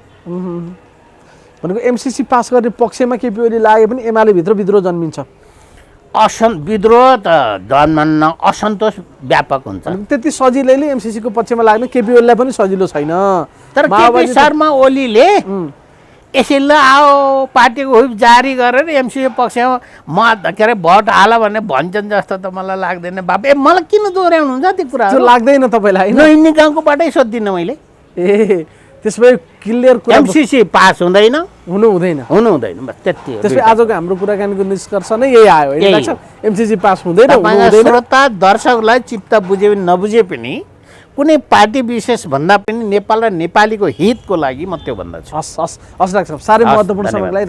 भनेको एमसीसी पास गर्ने पक्षमा केपी ओली लागे पनि एमाले भित्र विद्रोह जन्मिन्छ। विद्रोह त जन्मन्न असन्तोष व्यापक हुन्छ भनेको त्यति सजिलैले एमसीसी को पक्षमा लाग्ने केपी ओलीलाई पनि सजिलो छैन। तर केपी माओवादी त- शर्मा ओलीले यसैले आओ पार्टीको हुइप जारी गरेर एमसिसी पक्षमा म के अरे भोट हाल भने भन्छन् जस्तो त मलाई लाग्दैन बाबु मलाई किन दोहोऱ्याउनुहुन्छ त्यो त्यो कुराहरू लाग्दैन तपाईँलाई होइन? नहिँड्ने गाउँकोबाटै सोधिदिनँ मैले ए त्यसो भए क्लियर कुरा एमसिसी पास हुँदैन हुनु हुँदैन। हुनु हुँदैन बस त्यति हो त्यसपछि आजको हाम्रो कुराकानीको निष्कर्ष नै यही आयो होइन यही डाक्टर साहब? एमसीसी पास हुँदैन हुनु तपाईँका हुँदैन। श्रोता दर्शकलाई चित्त बुझे पनि नबुझे पनि कुनै पार्टी विशेष भन्दा पनि नेपाल र नेपालीको हितको लागि म त्यो भन्दछु हस् हस् हस् डाक्टर साहब साह्रै हस्, महत्त्वपूर्ण धन्यवाद। समयलाई